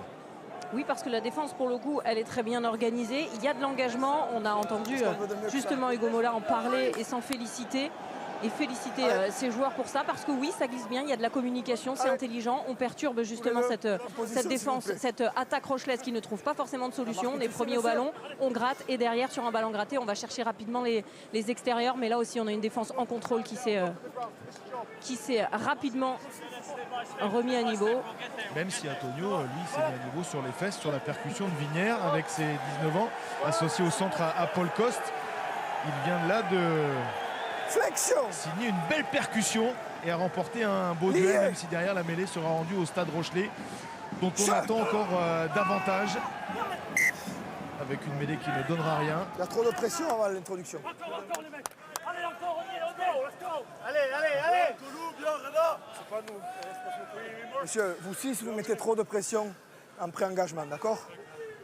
Oui, parce que la défense, pour le coup, elle est très bien organisée. Il y a de l'engagement. On a entendu justement Hugo Mola en parler et s'en féliciter. Et féliciter ses joueurs pour ça. Parce que oui, ça glisse bien. Il y a de la communication, c'est intelligent. On perturbe justement cette défense, cette attaque rochelaise qui ne trouve pas forcément de solution. On est premier au ballon, on gratte. Et derrière, sur un ballon gratté, on va chercher rapidement les extérieurs. Mais là aussi, on a une défense en contrôle qui s'est rapidement remis à niveau. Même si Antonio, lui, s'est mis à niveau sur les fesses, sur la percussion de Vignière avec ses 19 ans, associé au centre à Paul Coste. Il vient là de signer une belle percussion et a remporté un beau duel, même si derrière la mêlée sera rendue au Stade Rochelais, dont on attend encore davantage, avec une mêlée qui ne donnera rien. Il y a trop de pression avant l'introduction. Allez. C'est pas nous. Monsieur, vous aussi, si vous mettez trop de pression en pré-engagement, d'accord?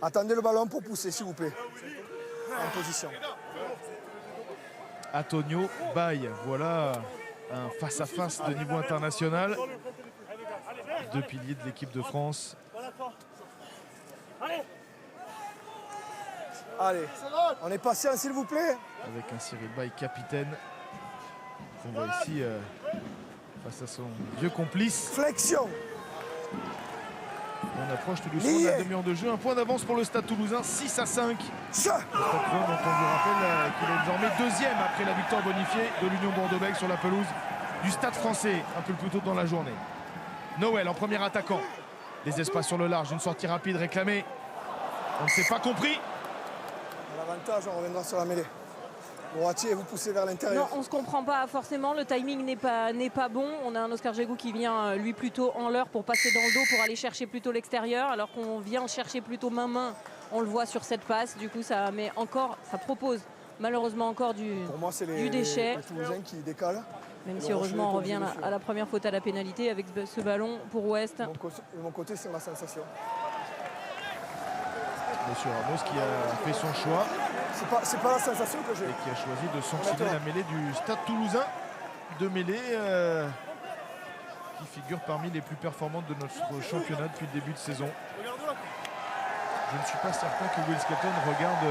Attendez le ballon pour pousser, s'il vous plaît. En position. Antonio Bay, voilà un face-à-face de niveau international. 2 piliers de l'équipe de France. Allez, on est patient, s'il vous plaît. Avec un Cyril Bay capitaine. On voit ici face à son vieux complice. Flexion. On approche tout doucement de la demi-heure de jeu. Un point d'avance pour le Stade Toulousain, 6-5. Le Stade Toulousain, dont on vous rappelle qu'il est désormais 2e après la victoire bonifiée de l'Union Bordeaux-Bègles sur la pelouse du Stade français, un peu plus tôt dans la journée. Noël en premier attaquant. Des espaces sur le large, une sortie rapide réclamée. On ne s'est pas compris. À l'avantage, on reviendra sur la mêlée. Droitier, vous poussez vers l'intérieur. Non, on ne se comprend pas forcément. Le timing n'est pas bon. On a un Oscar Gégou qui vient, lui, plutôt en l'heure pour passer dans le dos, pour aller chercher plutôt l'extérieur. Alors qu'on vient chercher plutôt main-main. On le voit sur cette passe. Du coup, ça propose malheureusement encore du déchet. Pour moi, c'est les Toulousains qui décalent. Même si heureusement, on revient à la première faute à la pénalité avec ce ballon pour Ouest. De mon côté, c'est ma sensation. Monsieur Ramos qui a fait son choix. C'est pas la sensation que j'ai. Et qui a choisi de sanctionner la mêlée du Stade Toulousain. 2 mêlées qui figurent parmi les plus performantes de notre championnat depuis le début de saison. Je ne suis pas certain que Will Skelton regarde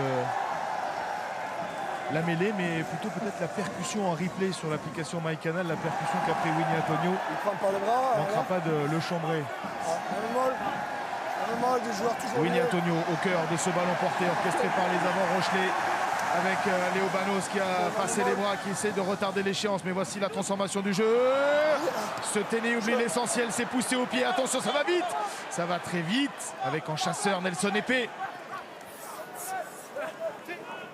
la mêlée, mais plutôt peut-être la percussion en replay sur l'application MyCanal, la percussion qu'a pris Winnie Antonio. Il prend par le bras. Il ne manquera pas de le chambrer. Winnie Antonio au cœur de ce ballon porté, orchestré par les avants Rochelais, avec Léo Banos qui a passé les bras, qui essaie de retarder l'échéance. Mais voici la transformation du jeu. Ce Téné oublie l'essentiel, c'est poussé au pied. Attention, ça va vite. Ça va très vite avec en chasseur Nelson Épée.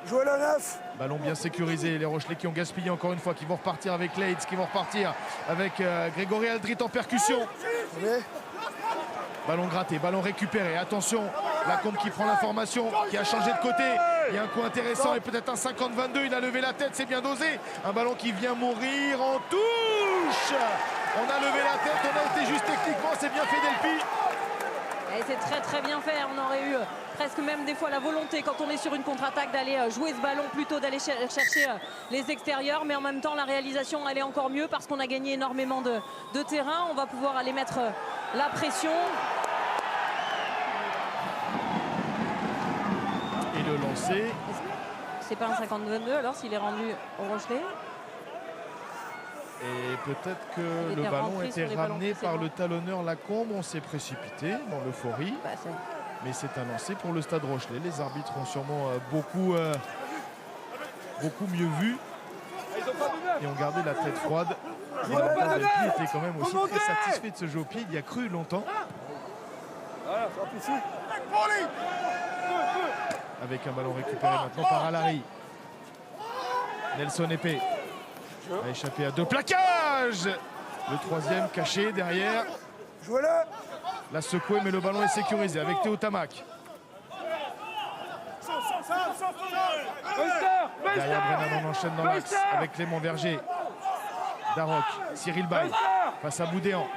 Jouez le 9. Ballon bien sécurisé, les Rochelais qui ont gaspillé encore une fois, qui vont repartir avec Leitz, qui vont repartir avec Grégory Aldrit en percussion. Ballon gratté, ballon récupéré, attention, Lacombe qui prend l'information, qui a changé de côté. Il y a un coup intéressant et peut-être un 50-22, il a levé la tête, c'est bien dosé. Un ballon qui vient mourir en touche. On a levé la tête, on a été juste techniquement, c'est bien fait Delphi. Et c'est très très bien fait, on aurait eu presque même des fois la volonté quand on est sur une contre-attaque d'aller jouer ce ballon plutôt d'aller chercher les extérieurs, mais en même temps la réalisation elle est encore mieux parce qu'on a gagné énormément de terrain. On va pouvoir aller mettre la pression. Et le lancer. C'est pas un 50-22 alors s'il est rendu au Rochelais. Et peut-être que le ballon était ramené par le talonneur Lacombe. On s'est précipité dans l'euphorie. Mais c'est un lancer pour le Stade Rochelais. Les arbitres ont sûrement beaucoup mieux vu. Et ont gardé la tête froide. Et Antoine Delphi était quand même aussi très satisfait de ce jeu au pied. Il y a cru longtemps. Avec un ballon récupéré maintenant par Alary. Nelson Épée a échappé à deux plaquages. Le troisième caché derrière. Jouez-le. La secouée, mais le ballon est sécurisé avec Théo Tamac. Derrière Brennan, on enchaîne dans l'axe avec Clément Verger. Darroch, Cyril Bay face à Boudéan.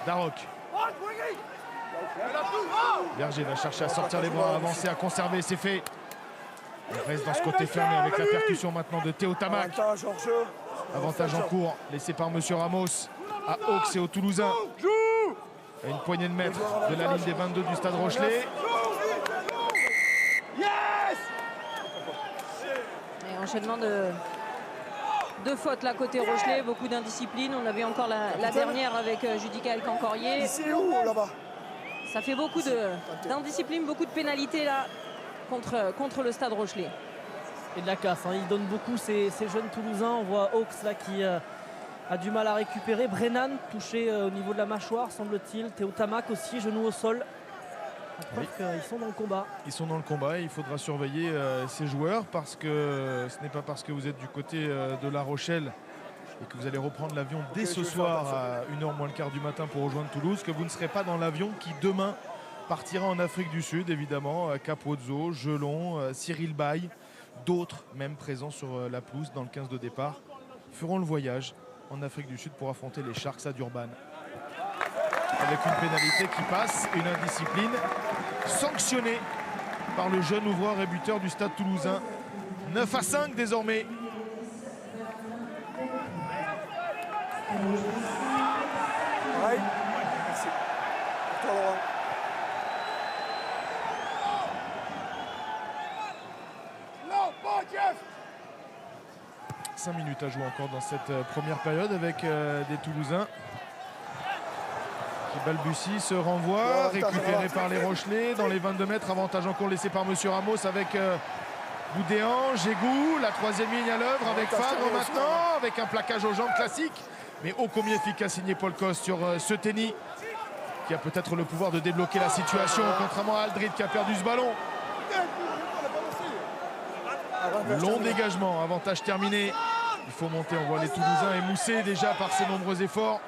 Darroch. Verger va chercher à sortir les bras, à avancer, à conserver, c'est fait. Il reste dans ce côté fermé avec la percussion maintenant de Théo Tamac. Avantage en cours, laissé par Monsieur Ramos à Hawks et aux Toulousains. À une poignée de mètres de la ligne des 22 du Stade Rochelais. Et enchaînement de fautes là côté Rochelais, beaucoup d'indiscipline. On avait encore la dernière avec Judica El Cancorier. Ça fait beaucoup d'indiscipline, beaucoup de pénalités là contre le Stade Rochelais. Et de la casse, hein. Il donne beaucoup ces jeunes Toulousains. On voit Hawks là qui a du mal à récupérer. Brennan touché au niveau de la mâchoire semble-t-il. Théo Tamac aussi, genou au sol. Oui. Ils sont dans le combat. Ils sont dans le combat et il faudra surveiller ces joueurs parce que ce n'est pas parce que vous êtes du côté de La Rochelle et que vous allez reprendre l'avion dès ce soir à 1h moins le quart du matin pour rejoindre Toulouse que vous ne serez pas dans l'avion qui demain partira en Afrique du Sud, évidemment. Capozzo, Gelon, Cyril Bay, d'autres même présents sur la pelouse dans le 15 de départ feront le voyage en Afrique du Sud pour affronter les Sharks à Durban. Avec une pénalité qui passe, une indiscipline sanctionnée par le jeune ouvreur et buteur du Stade Toulousain. 9-5 désormais. Ouais. Merci. Toi, Laurent. Non, pas Jeff. 5 minutes à jouer encore dans cette première période avec des Toulousains qui balbutient, se renvoient, récupérés par les Rochelais dans les 22 mètres. Avantage encore laissé par Monsieur Ramos avec Boudéan, Gégou, la troisième ligne à l'œuvre avec Favre maintenant, avec un plaquage aux jambes classique. Mais ô combien efficace signé Paul Coste sur ce Tény qui a peut-être le pouvoir de débloquer la situation, contrairement à Aldrit qui a perdu ce ballon. Long dégagement, avantage terminé. Il faut monter, on voit les Toulousains émoussés déjà par ces nombreux efforts.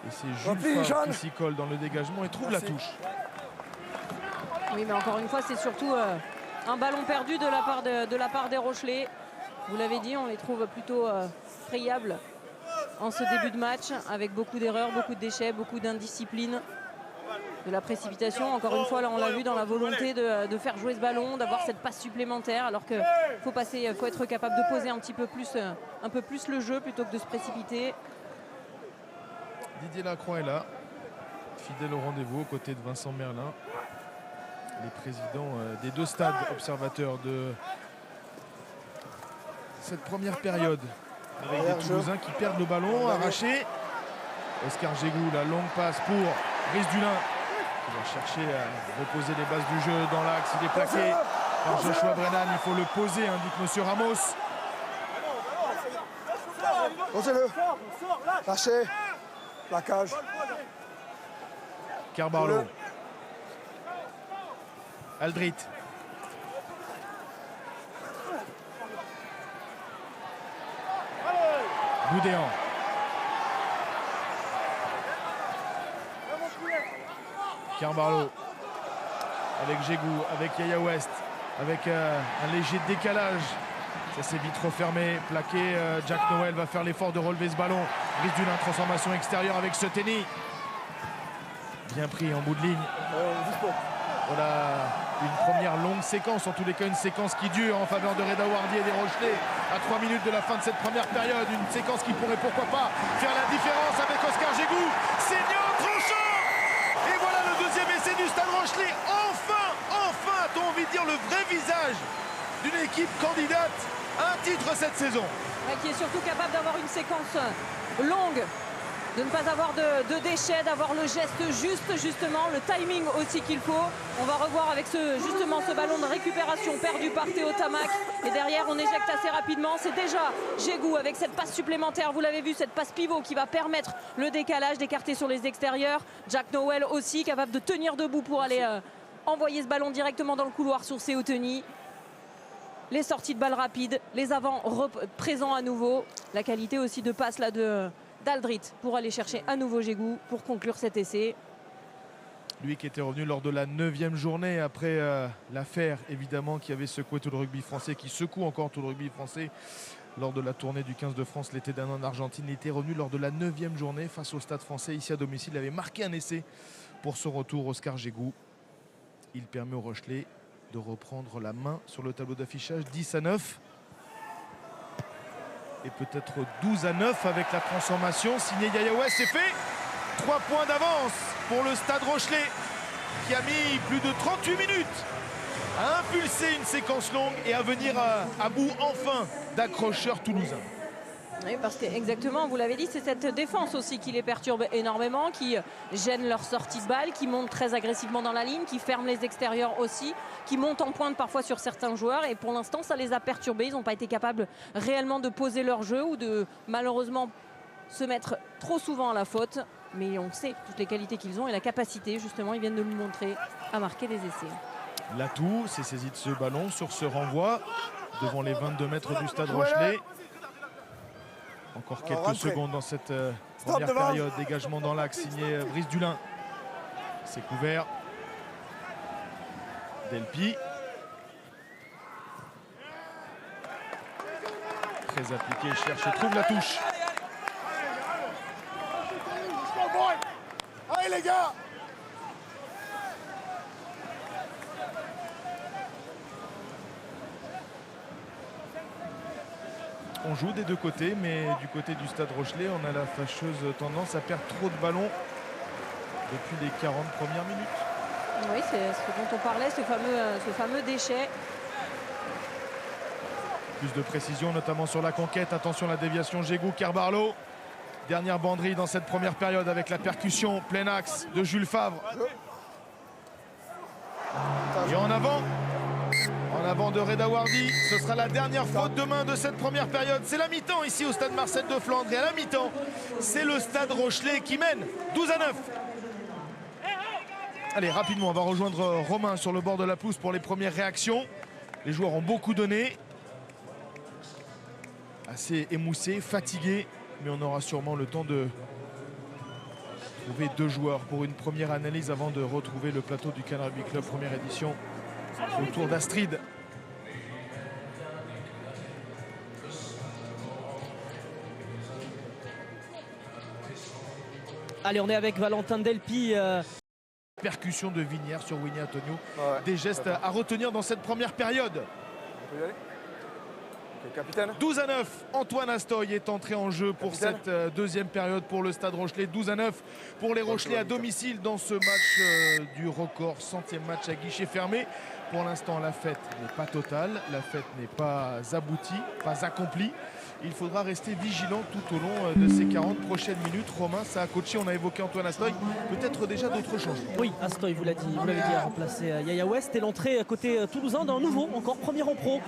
Et c'est Jules Favre qui s'y colle dans le dégagement et trouve la touche. Oui, mais encore une fois, c'est surtout un ballon perdu de la part des Rochelais. Vous l'avez dit, on les trouve plutôt friables en ce début de match, avec beaucoup d'erreurs, beaucoup de déchets, beaucoup d'indiscipline, de la précipitation. Encore une fois, là, on l'a vu dans la volonté de faire jouer ce ballon, d'avoir cette passe supplémentaire, alors qu'il faut être capable de poser un peu plus le jeu plutôt que de se précipiter. Didier Lacroix est là, fidèle au rendez-vous aux côtés de Vincent Merlin. Les présidents des deux stades observateurs de cette première période. Avec les Toulousains qui perdent le ballon, arraché. Oscar Gégou, la longue passe pour Brice Dulin, qui va chercher à reposer les bases du jeu dans l'axe. Il est plaqué par Joshua Brennan. Il faut le poser, indique Monsieur Ramos. Posez-le. Lâchez. Plaquage. Carbarlo. Aldrit. Boudéan. Carbarlo. Avec Gégou, avec Yaya West, avec un léger décalage. Ça s'est vite refermé, plaqué. Jack Noël va faire l'effort de relever ce ballon. Risque d'une transformation extérieure avec Seteni. Bien pris en bout de ligne. Voilà une première longue séquence, en tous les cas une séquence qui dure en faveur de Reda Wardy et des Rochelais à 3 minutes de la fin de cette première période. Une séquence qui pourrait pourquoi pas faire la différence avec Oscar Gégou. Senior tranchant. Et voilà le deuxième essai du Stade Rochelais. Enfin, a-t-on envie de dire le vrai visage d'une équipe candidate à un titre cette saison. Ouais, qui est surtout capable d'avoir une séquence longue, de ne pas avoir de déchets, d'avoir le geste juste, justement, le timing aussi qu'il faut. On va revoir avec justement ce ballon de récupération perdu par Théo Tamac. Et derrière, on éjecte assez rapidement. C'est déjà Gégou avec cette passe supplémentaire. Vous l'avez vu, cette passe pivot qui va permettre le décalage, d'écarter sur les extérieurs. Jack Noël aussi, capable de tenir debout pour aller envoyer ce ballon directement dans le couloir sur Seouteni. Les sorties de balles rapides, les avants présents à nouveau. La qualité aussi de passe là d'Aldrit pour aller chercher à nouveau Gégou pour conclure cet essai. Lui qui était revenu lors de la 9e journée après l'affaire évidemment qui avait secoué tout le rugby français, qui secoue encore tout le rugby français lors de la tournée du 15 de France l'été dernier en Argentine. Il était revenu lors de la 9e journée face au Stade français ici à domicile. Il avait marqué un essai pour son retour, Oscar Gégou. Il permet aux Rochelais de reprendre la main sur le tableau d'affichage, 10-9. Et peut-être 12-9 avec la transformation signée Yaya West. C'est fait. 3 points d'avance pour le Stade Rochelais qui a mis plus de 38 minutes à impulser une séquence longue et à venir à bout enfin d'accrocheurs toulousains. Oui, parce que exactement, vous l'avez dit, c'est cette défense aussi qui les perturbe énormément, qui gêne leur sortie de balle, qui monte très agressivement dans la ligne, qui ferme les extérieurs aussi, qui monte en pointe parfois sur certains joueurs. Et pour l'instant, ça les a perturbés. Ils n'ont pas été capables réellement de poser leur jeu ou de malheureusement se mettre trop souvent à la faute. Mais on sait toutes les qualités qu'ils ont et la capacité, justement, ils viennent de nous montrer, à marquer des essais. L'atout, c'est saisi de ce ballon sur ce renvoi devant les 22 mètres du Stade Rochelais. Encore quelques secondes dans cette première période. Dégagement dans l'axe signé Brice Dulin. C'est couvert. Delpi. Très appliqué, cherche et trouve la touche. Allez les gars! On joue des deux côtés, mais du côté du Stade Rochelais, on a la fâcheuse tendance à perdre trop de ballons depuis les 40 premières minutes. Oui, c'est ce dont on parlait, ce fameux déchet. Plus de précision, notamment sur la conquête. Attention, la déviation Gégou, Carbarlo. Dernière banderie dans cette première période avec la percussion plein axe de Jules Favre. Et en avant de Reda Wardy. Ce sera la dernière faute de main de cette première période. C'est la mi-temps ici au Stade Marcel de Flandre. Et à la mi-temps, c'est le Stade Rochelais qui mène 12-9. Allez, rapidement, on va rejoindre Romain sur le bord de la pelouse pour les premières réactions. Les joueurs ont beaucoup donné. Assez émoussés, fatigués. Mais on aura sûrement le temps de trouver deux joueurs pour une première analyse avant de retrouver le plateau du Cannes Rugby Club première édition autour d'Astrid. Allez, on est avec Valentin Delpi. Percussion de Vinière sur Winnie Antonio. Ouais. Des gestes à retenir dans cette première période. Capitaine. 12-9, Antoine Astoy est entré en jeu pour cette deuxième période pour le Stade Rochelais. 12-9 pour les Rochelais à domicile dans ce match du record, 100e match à guichet fermé. Pour l'instant, la fête n'est pas totale, la fête n'est pas aboutie, pas accomplie. Il faudra rester vigilant tout au long de ces 40 prochaines minutes. Romain, ça a coaché, on a évoqué Antoine Astoy, peut-être déjà d'autres changements. Oui, Astoy, vous l'avez dit, a remplacé Yaya West et l'entrée côté toulousain d'un nouveau, encore premier en pro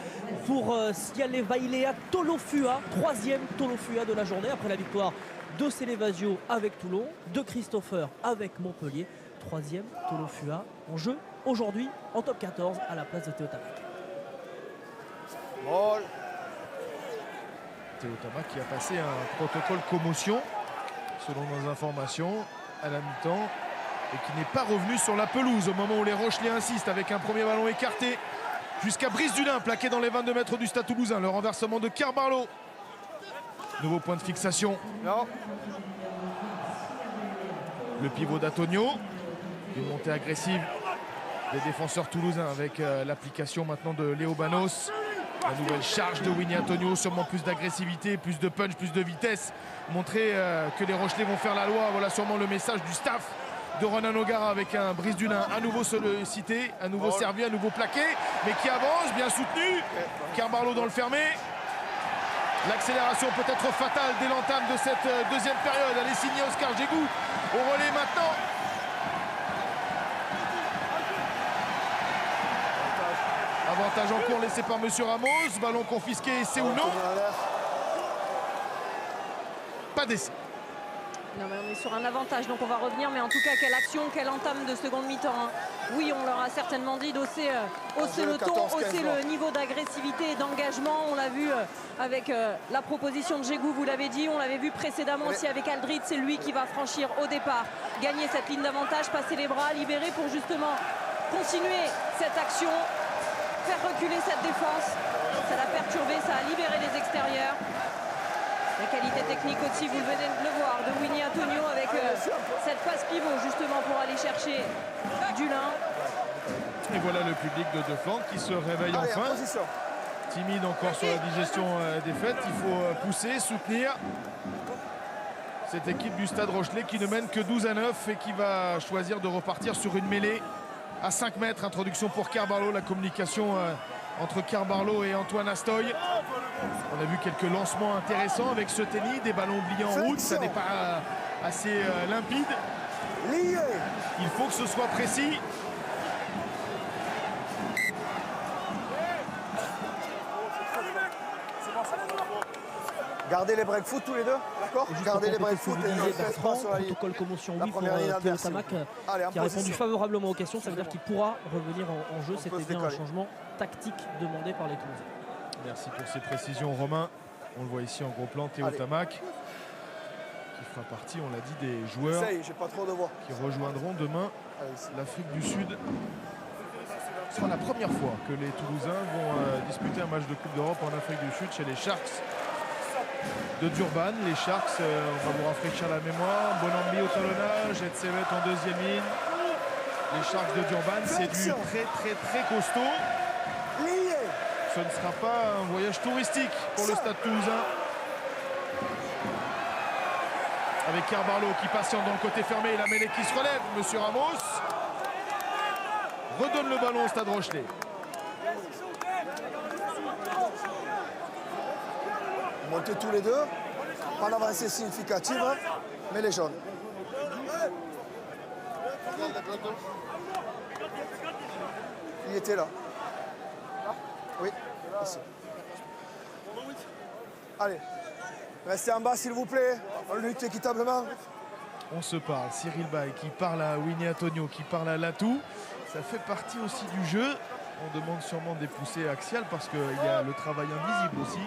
pour Siale Vailea Tolofua, troisième Tolofua de la journée après la victoire de Célevasio avec Toulon, de Christopher avec Montpellier. Troisième Tolofua en jeu aujourd'hui en top 14 à la place de Théo Tamac. Théo Tamac qui a passé un protocole commotion selon nos informations à la mi-temps et qui n'est pas revenu sur la pelouse au moment où les Rochelais insistent avec un premier ballon écarté jusqu'à Brice Dulin plaqué dans les 22 mètres du Stade Toulousain. Le renversement de Carbarlo. Nouveau point de fixation. Non. Le pivot d'Antonio. Une montée agressive des défenseurs toulousains avec l'application maintenant de Léo Banos. La nouvelle charge de Winnie Antonio, sûrement plus d'agressivité, plus de punch, plus de vitesse. Montrer que les Rochelais vont faire la loi. Voilà sûrement le message du staff de Ronan O'Gara avec un Brice Dulin à nouveau sollicité, à nouveau servi, à nouveau plaqué, mais qui avance, bien soutenu. Carbarlo dans le fermé. L'accélération peut être fatale dès l'entame de cette deuxième période. Elle est signée Oscar Djegou au relais maintenant. Avantage en cours laissé par Monsieur Ramos. Ballon confisqué, c'est ou non? Pas d'essai. Non, mais on est sur un avantage, donc on va revenir. Mais en tout cas, quelle action, quelle entame de seconde mi-temps. Hein. Oui, on leur a certainement dit d'hausser le ton, hausser le niveau d'agressivité et d'engagement. On l'a vu avec la proposition de Djegou, vous l'avez dit. On l'avait vu précédemment aussi avec Aldrit. C'est lui qui va franchir au départ, gagner cette ligne d'avantage, passer les bras, libérer pour justement continuer cette action, faire reculer cette défense. Ça l'a perturbé, ça a libéré les extérieurs. La qualité technique aussi, vous venez de le voir, de Winnie Antonio avec cette passe pivot justement pour aller chercher Dulin. Et voilà le public de deux flancs qui se réveille enfin. Timide encore sur la digestion des fêtes. Il faut pousser, soutenir cette équipe du Stade Rochelais qui ne mène que 12-9 et qui va choisir de repartir sur une mêlée à 5 mètres. Introduction pour Carbarlo, la communication entre Carbarlo et Antoine Astoy. On a vu quelques lancements intéressants avec ce tennis, des ballons oubliés en route, ça n'est pas assez limpide. Il faut que ce soit précis. Gardez les break foot tous les deux, d'accord? Gardez les break foot et protocole commotion oui pour Théo Tamac qui a répondu favorablement aux questions. Ça veut dire qu'il pourra revenir en jeu. C'était bien un changement tactique demandé par les Toulousains. Merci pour ces précisions, Romain. On le voit ici en gros plan, Théo Tamac qui fera partie, on l'a dit, des joueurs qui rejoindront demain l'Afrique du Sud. Ce sera la première fois que les Toulousains vont disputer un match de Coupe d'Europe en Afrique du Sud chez les Sharks de Durban. Les Sharks, on va vous rafraîchir la mémoire. Bonambi au talonnage, Ed Sevet en deuxième ligne. Les Sharks de Durban, c'est du très costaud. Ce ne sera pas un voyage touristique pour le Stade Toulousain. Avec Carbarlo qui patiente dans le côté fermé et la mêlée qui se relève. Monsieur Ramos redonne le ballon au Stade Rochelais. Montez tous les deux. Pas d'avancée significative, mais les jaunes. Il était là. Oui, ici. Allez, restez en bas s'il vous plaît. On lutte équitablement. On se parle. Cyril Bay qui parle à Winnie Antonio, qui parle à Latou. Ça fait partie aussi du jeu. On demande sûrement des poussées axiales parce qu'il y a le travail invisible aussi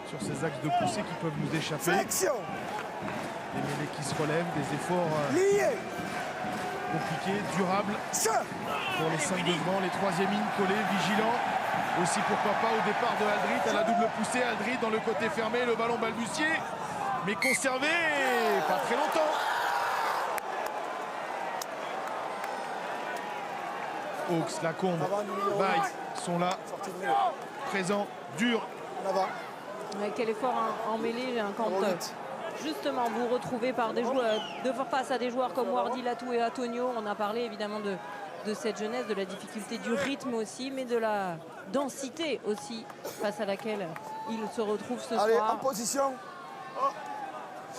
sur ces axes de poussée qui peuvent nous échapper. Sélection. Des mêlées qui se relèvent, des efforts compliqués, durables pour les 5 devant, les troisième lignes collées, vigilants. Aussi pourquoi pas au départ de Aldrit à la double poussée. Aldrit dans le côté fermé, le ballon balbutié, mais conservé pas très longtemps. Hawks, Lacombe, Baye sont là, présents, durs. En avant. Quel effort en mêlée quand justement vous retrouvez face à des joueurs comme Wardy, Latou et Antonio. On a parlé évidemment de cette jeunesse, de la difficulté du rythme aussi, mais de la densité aussi face à laquelle ils se retrouvent ce soir. Allez, en position.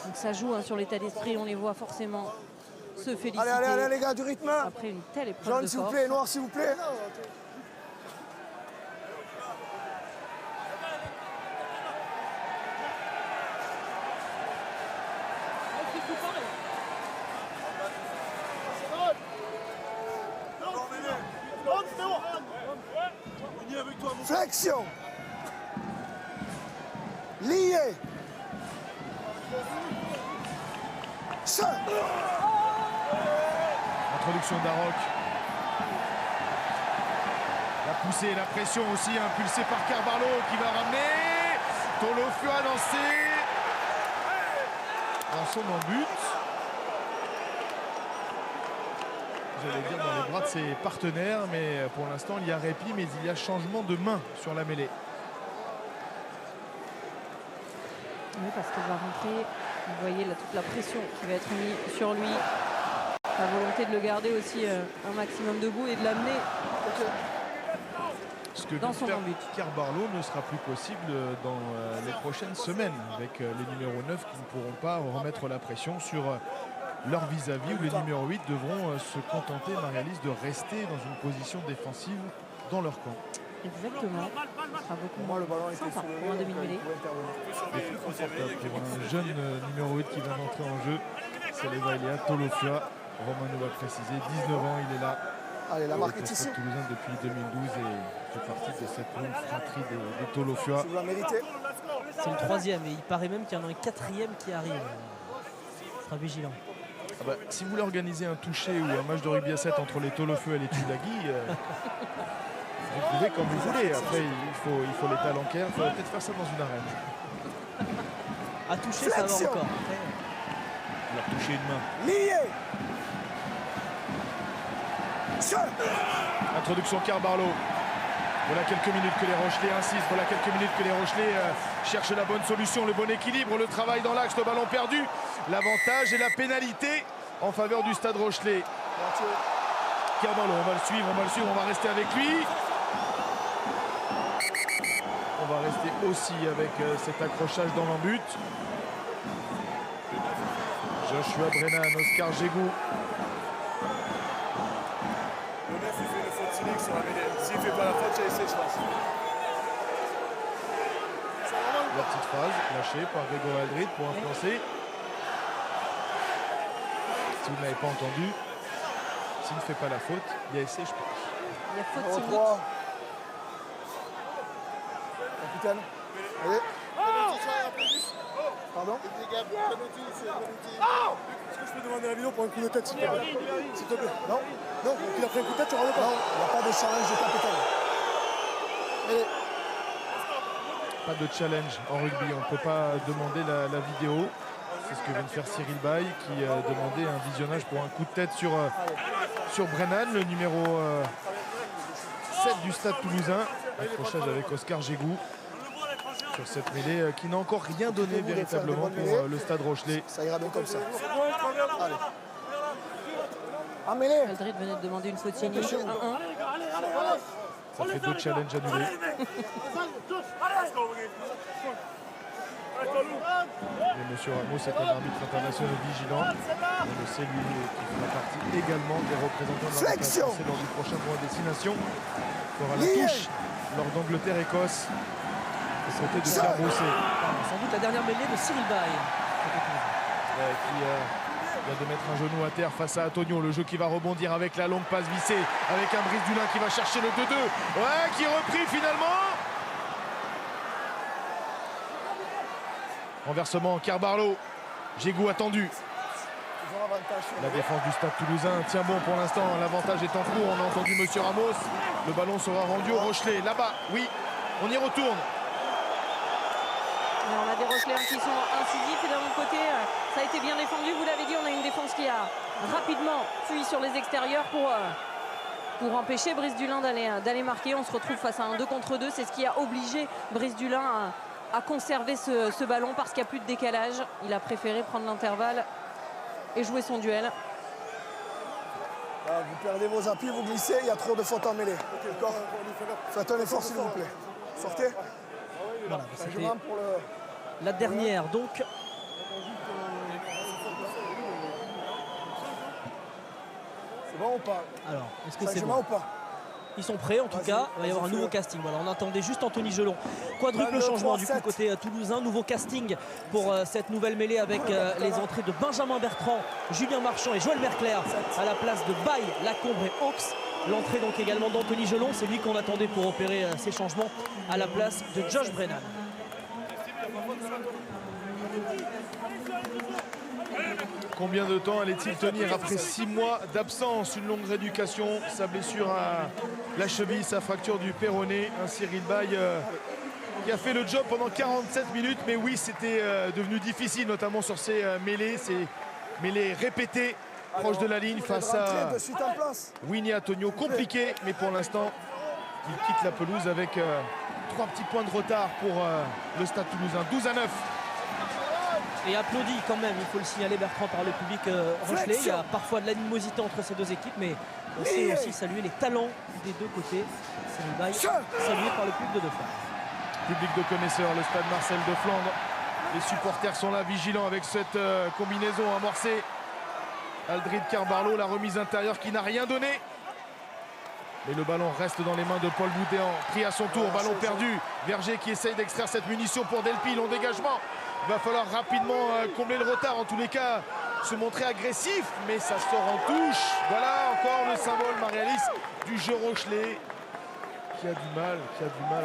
Donc ça joue sur l'état d'esprit, on les voit forcément se féliciter. Allez les gars, du rythme. Après une telle épreuve Jaune, de s'il vous force. plaît, noir s'il vous plaît. Flexion. Lié. Introduction d'Aroc. La poussée et la pression aussi impulsée par Carvalho qui va ramener Tolofua dans son embut. J'allais dire dans les bras de ses partenaires, mais pour l'instant il y a répit, mais il y a changement de main sur la mêlée. Oui, parce qu'il va rentrer, vous voyez là, toute la pression qui va être mise sur lui. La volonté de le garder aussi un maximum debout et de l'amener Ce que dans son embut. Carvalho ne sera plus possible dans les prochaines semaines avec les numéros 9 qui ne pourront pas remettre la pression sur leur vis-à-vis, où les numéros 8 devront se contenter, Marie-Alice, de rester dans une position défensive dans leur camp. Exactement. Ce sera beaucoup moins sympa pour un demi-mêlée. C'est plus confortable pour un jeune numéro 8 qui vient d'entrer en jeu. C'est l'Evalia Tolofua. Romain nous va préciser, 19 ans, il est là. Allez, la marque est ici. Toulousain depuis 2012 et fait partie de cette longue fratrie des Tolofua. Si vous la méritez. C'est le 3e et il paraît même qu'il y en a un 4e qui arrive. Il sera vigilant. Ah bah, si vous voulez organiser un toucher ou un match de rugby à 7 entre les Tolofua et les Tulagi, vous pouvez comme vous voulez. Après, il faut les talents qu'il y a. Il faudrait peut-être faire ça dans une arène. À toucher, ça va encore. Il a touché une main. Lié. Introduction Carvalho. Voilà quelques minutes que les Rochelais insistent. Voilà quelques minutes que les Rochelais cherchent la bonne solution, le bon équilibre, le travail dans l'axe, le ballon perdu. L'avantage et la pénalité en faveur du Stade Rochelais. Carvalho, on va le suivre, on va rester avec lui. On va rester aussi avec cet accrochage dans l'embut. Joshua Brennan, Oscar Jégou. Le 9 il fait une faute cynique sur la mêlée. S'il ne fait pas la faute, j'ai essayé, je pense. La petite phrase lâchée par Grégory Aldrit pour influencer. Si vous ne l'avez pas entendu, s'il ne fait pas la faute, il y a essai, je pense. Il y a faute cynique. Capitaine. Allez. Pardon. Est-ce que je peux demander la vidéo pour un coup de tête, s'il te plaît? S'il te plaît. Non. Non, il a pris un coup de tête, tu rentres pas. Non, il n'y a pas de challenge de capitaine. Allez. Pas de challenge en rugby, on ne peut pas demander la vidéo. C'est ce que vient de faire Cyril Bay qui demandait un visionnage pour un coup de tête sur Brennan, le numéro 7 du Stade Toulousain. Accrochage avec Oscar Jégou sur cette mêlée qui n'a encore rien donné véritablement pour le Stade Rochelais. Ça ira bien comme ça. Allez. En mêlée. Aldrit venait de demander une faute cynique. 1-1. Ça fait 2 challenges annulés. Et Monsieur Ramos est un arbitre international vigilant. On le sait, lui, qui fera partie également des représentants de la France lors du prochain point destination. Il fera la touche lors d'Angleterre-Écosse. C'était de Pierre Brousset. Sans doute la dernière mêlée de Cyril Bay. Qui vient de mettre un genou à terre face à Antonio. Le jeu qui va rebondir avec la longue passe vissée. Avec un Brice Dulin qui va chercher le 2-2. Ouais, qui est repris finalement. Renversement, Carvalho. Jégou attendu. La défense du Stade Toulousain tient bon pour l'instant. L'avantage est en cours. On a entendu Monsieur Ramos. Le ballon sera rendu au Rochelais. Là-bas, oui, on y retourne. Et on a des Rochelais qui sont incisifs et d'un autre côté, ça a été bien défendu. Vous l'avez dit, on a une défense qui a rapidement fui sur les extérieurs pour pour empêcher Brice Dulin d'aller marquer. On se retrouve face à un 2 contre 2. C'est ce qui a obligé Brice Dulin à conserver ce ballon parce qu'il n'y a plus de décalage. Il a préféré prendre l'intervalle et jouer son duel. Vous perdez vos appuis, vous glissez, il y a trop de fautes en mêlée. D'accord. Faites un effort s'il vous plaît. Sortez. Voilà, c'était la dernière donc. C'est bon ou pas? Alors, est-ce que Ça c'est joue bon ou pas? Ils sont prêts en tout cas, il va y avoir un nouveau casting. Voilà, on attendait juste Anthony Gelon. Quadruple changement du coup côté toulousain. Nouveau casting pour cette nouvelle mêlée avec les entrées de Benjamin Bertrand, Julien Marchand et Joël Merclair à la place de Baye, Lacombe et Hawks. L'entrée donc également d'Anthony Gelon, c'est lui qu'on attendait pour opérer ces changements à la place de Josh Brennan. Combien de temps allait-il tenir après 6 mois d'absence? Une longue rééducation, sa blessure à la cheville, sa fracture du péroné. Un Cyril Baye qui a fait le job pendant 47 minutes. Mais oui, c'était devenu difficile, notamment sur ces mêlées répétées proches de la ligne face à Winnie Antonio. Compliqué, mais pour l'instant, il quitte la pelouse avec 3 petits points de retard pour le Stade Toulousain. 12-9. Et applaudi quand même, il faut le signaler Bertrand, par le public rochelais. Il y a parfois de l'animosité entre ces deux équipes, mais on sait aussi saluer les talents des deux côtés. C'est une baille saluée par le public de Flandre. Public de connaisseurs, le stade Marcel de Flandre. Les supporters sont là, vigilants avec cette combinaison amorcée. Aldrid Carbarlo, la remise intérieure qui n'a rien donné. Mais le ballon reste dans les mains de Paul Boudéan. Pris à son tour, ballon perdu. Verger qui essaye d'extraire cette munition pour Delpy, long dégagement. Il va falloir rapidement combler le retard, en tous les cas se montrer agressif, mais ça sort en touche. Voilà encore le symbole marialiste du jeu rochelais qui a du mal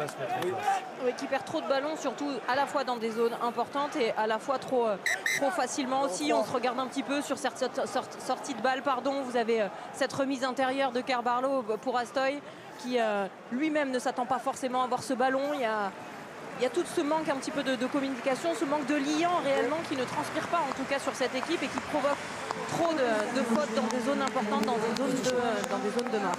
à se mettre en place. Oui, qui perd trop de ballons, surtout à la fois dans des zones importantes et à la fois trop facilement aussi. On se regarde un petit peu sur cette sortie de balle, pardon. Vous avez cette remise intérieure de Carbarlo pour Astoy qui lui-même ne s'attend pas forcément à avoir ce ballon. Il y a tout ce manque un petit peu de communication, ce manque de liant réellement qui ne transpire pas en tout cas sur cette équipe et qui provoque trop de fautes dans des zones importantes, dans des zones de marque.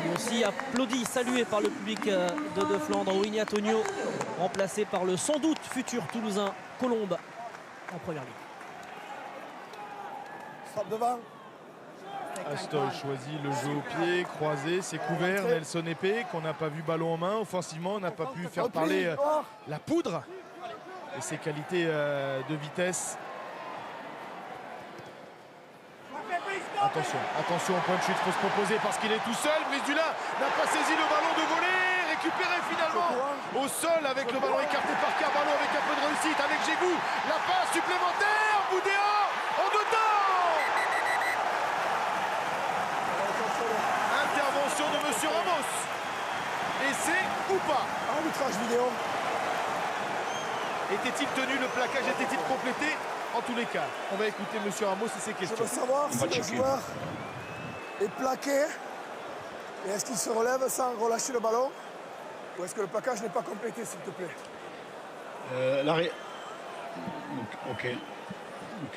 Et aussi applaudi, salué par le public de Flandre, Winnie Antonio, remplacé par le sans doute futur Toulousain Colombe en première ligne. Frappe devant. Astoy choisit le jeu au pied, croisé, c'est couvert. Nelson Épée, qu'on n'a pas vu ballon en main. Offensivement, on n'a pas pu faire parler la poudre et ses qualités de vitesse. Attention, point de chute, il faut se proposer parce qu'il est tout seul. Brice Dulin n'a pas saisi le ballon de volée. Récupéré finalement au sol avec le ballon écarté par Carvalho avec un peu de réussite. Avec Gégou, la passe supplémentaire. Boudéan en dedans. Intervention de Monsieur Ramos. Et c'est ou pas? Arbitrage vidéo. Était-il tenu, le plaquage était-il complété? En tous les cas, on va écouter Monsieur Ramos et ses questions. Je veux savoir si le joueur est plaqué et est-ce qu'il se relève sans relâcher le ballon ou est-ce que le plaquage n'est pas complété, s'il te plaît? Ok,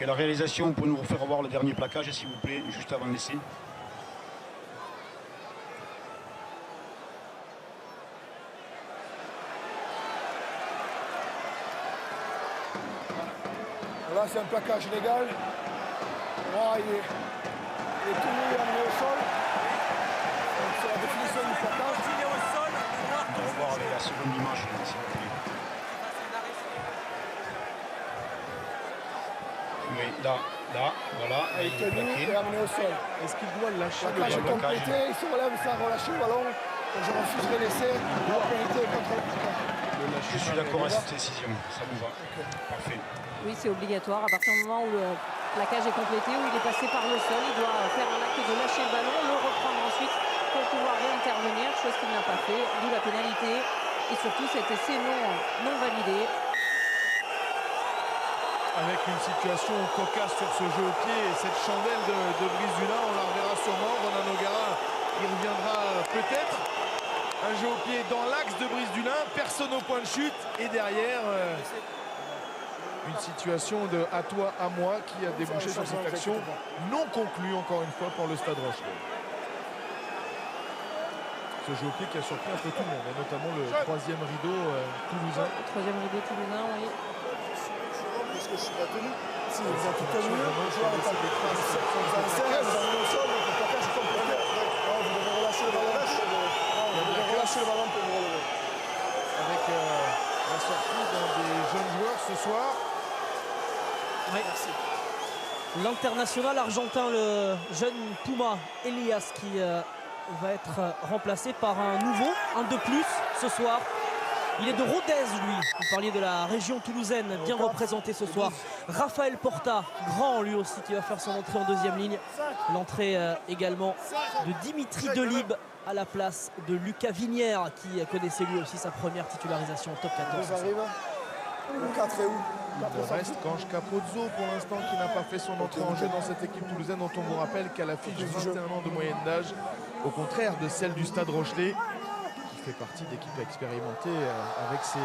la réalisation, vous pouvez nous refaire voir le dernier plaquage, s'il vous plaît, juste avant l'essai. Là, c'est un plaquage légal. Là, il est tout nu amené au sol. Donc, c'est la définition du plaquage. Il est au sol. On va voir avec la seconde image, s'il vous plaît. Oui, là, voilà. Il est tenu et amené au sol. Est-ce qu'il doit lâcher le plaquage ballon? complété, il se relève sans relâcher le ballon. Et je refuserai l'essai. La pénalité contre le plaquage. Je suis d'accord à cette décision, ça vous va. Parfait. Oui, c'est obligatoire. À partir du moment où le plaquage est complété, où il est passé par le sol, il doit faire un acte de lâcher le ballon, le reprendre ensuite pour pouvoir réintervenir, chose qu'il n'a pas fait, d'où la pénalité et surtout cet essai non validé. Avec une situation cocasse sur ce jeu au pied et cette chandelle de Brice Dulin, on la reverra sûrement. Ronan O'Gara y reviendra peut-être. Un jeu au pied dans l'axe de Brice Dulin, personne au point de chute et derrière une situation de à toi, à moi qui a débouché sur cette action non conclue encore une fois pour le Stade Rochelais. Ce jeu au pied qui a surpris un peu tout le monde, et notamment le troisième rideau toulousain. Le troisième rideau toulousain, oui. Est-ce que je suis pas tenu? Si, vous êtes tout tenu. Le joueur est des traces. Vous avez serré, vous avez mis au sol, donc le plaquage est compliqué. Vous devez relâcher le ballon. Vous devez relâcher le ballon pour vous relever. Avec la sortie d'un des jeunes joueurs ce soir. Oui. Merci. L'international argentin, le jeune Puma Elias, qui va être remplacé par un nouveau, un de plus ce soir. Il est de Rodez, lui. Vous parliez de la région toulousaine, bien représentée ce soir. Raphaël Porta, grand lui aussi, qui va faire son entrée en deuxième ligne. L'entrée également de Dimitri Delibes à la place de Lucas Vignière, qui connaissait lui aussi sa première titularisation au top 14. Vous arrivez. Le 4 est où? Il reste Kanj Capozzo pour l'instant qui n'a pas fait son entrée en jeu dans cette équipe toulousaine dont on vous rappelle qu'elle affiche 21 ans de moyenne d'âge, au contraire de celle du Stade Rochelais, qui fait partie d'équipes expérimentées avec ses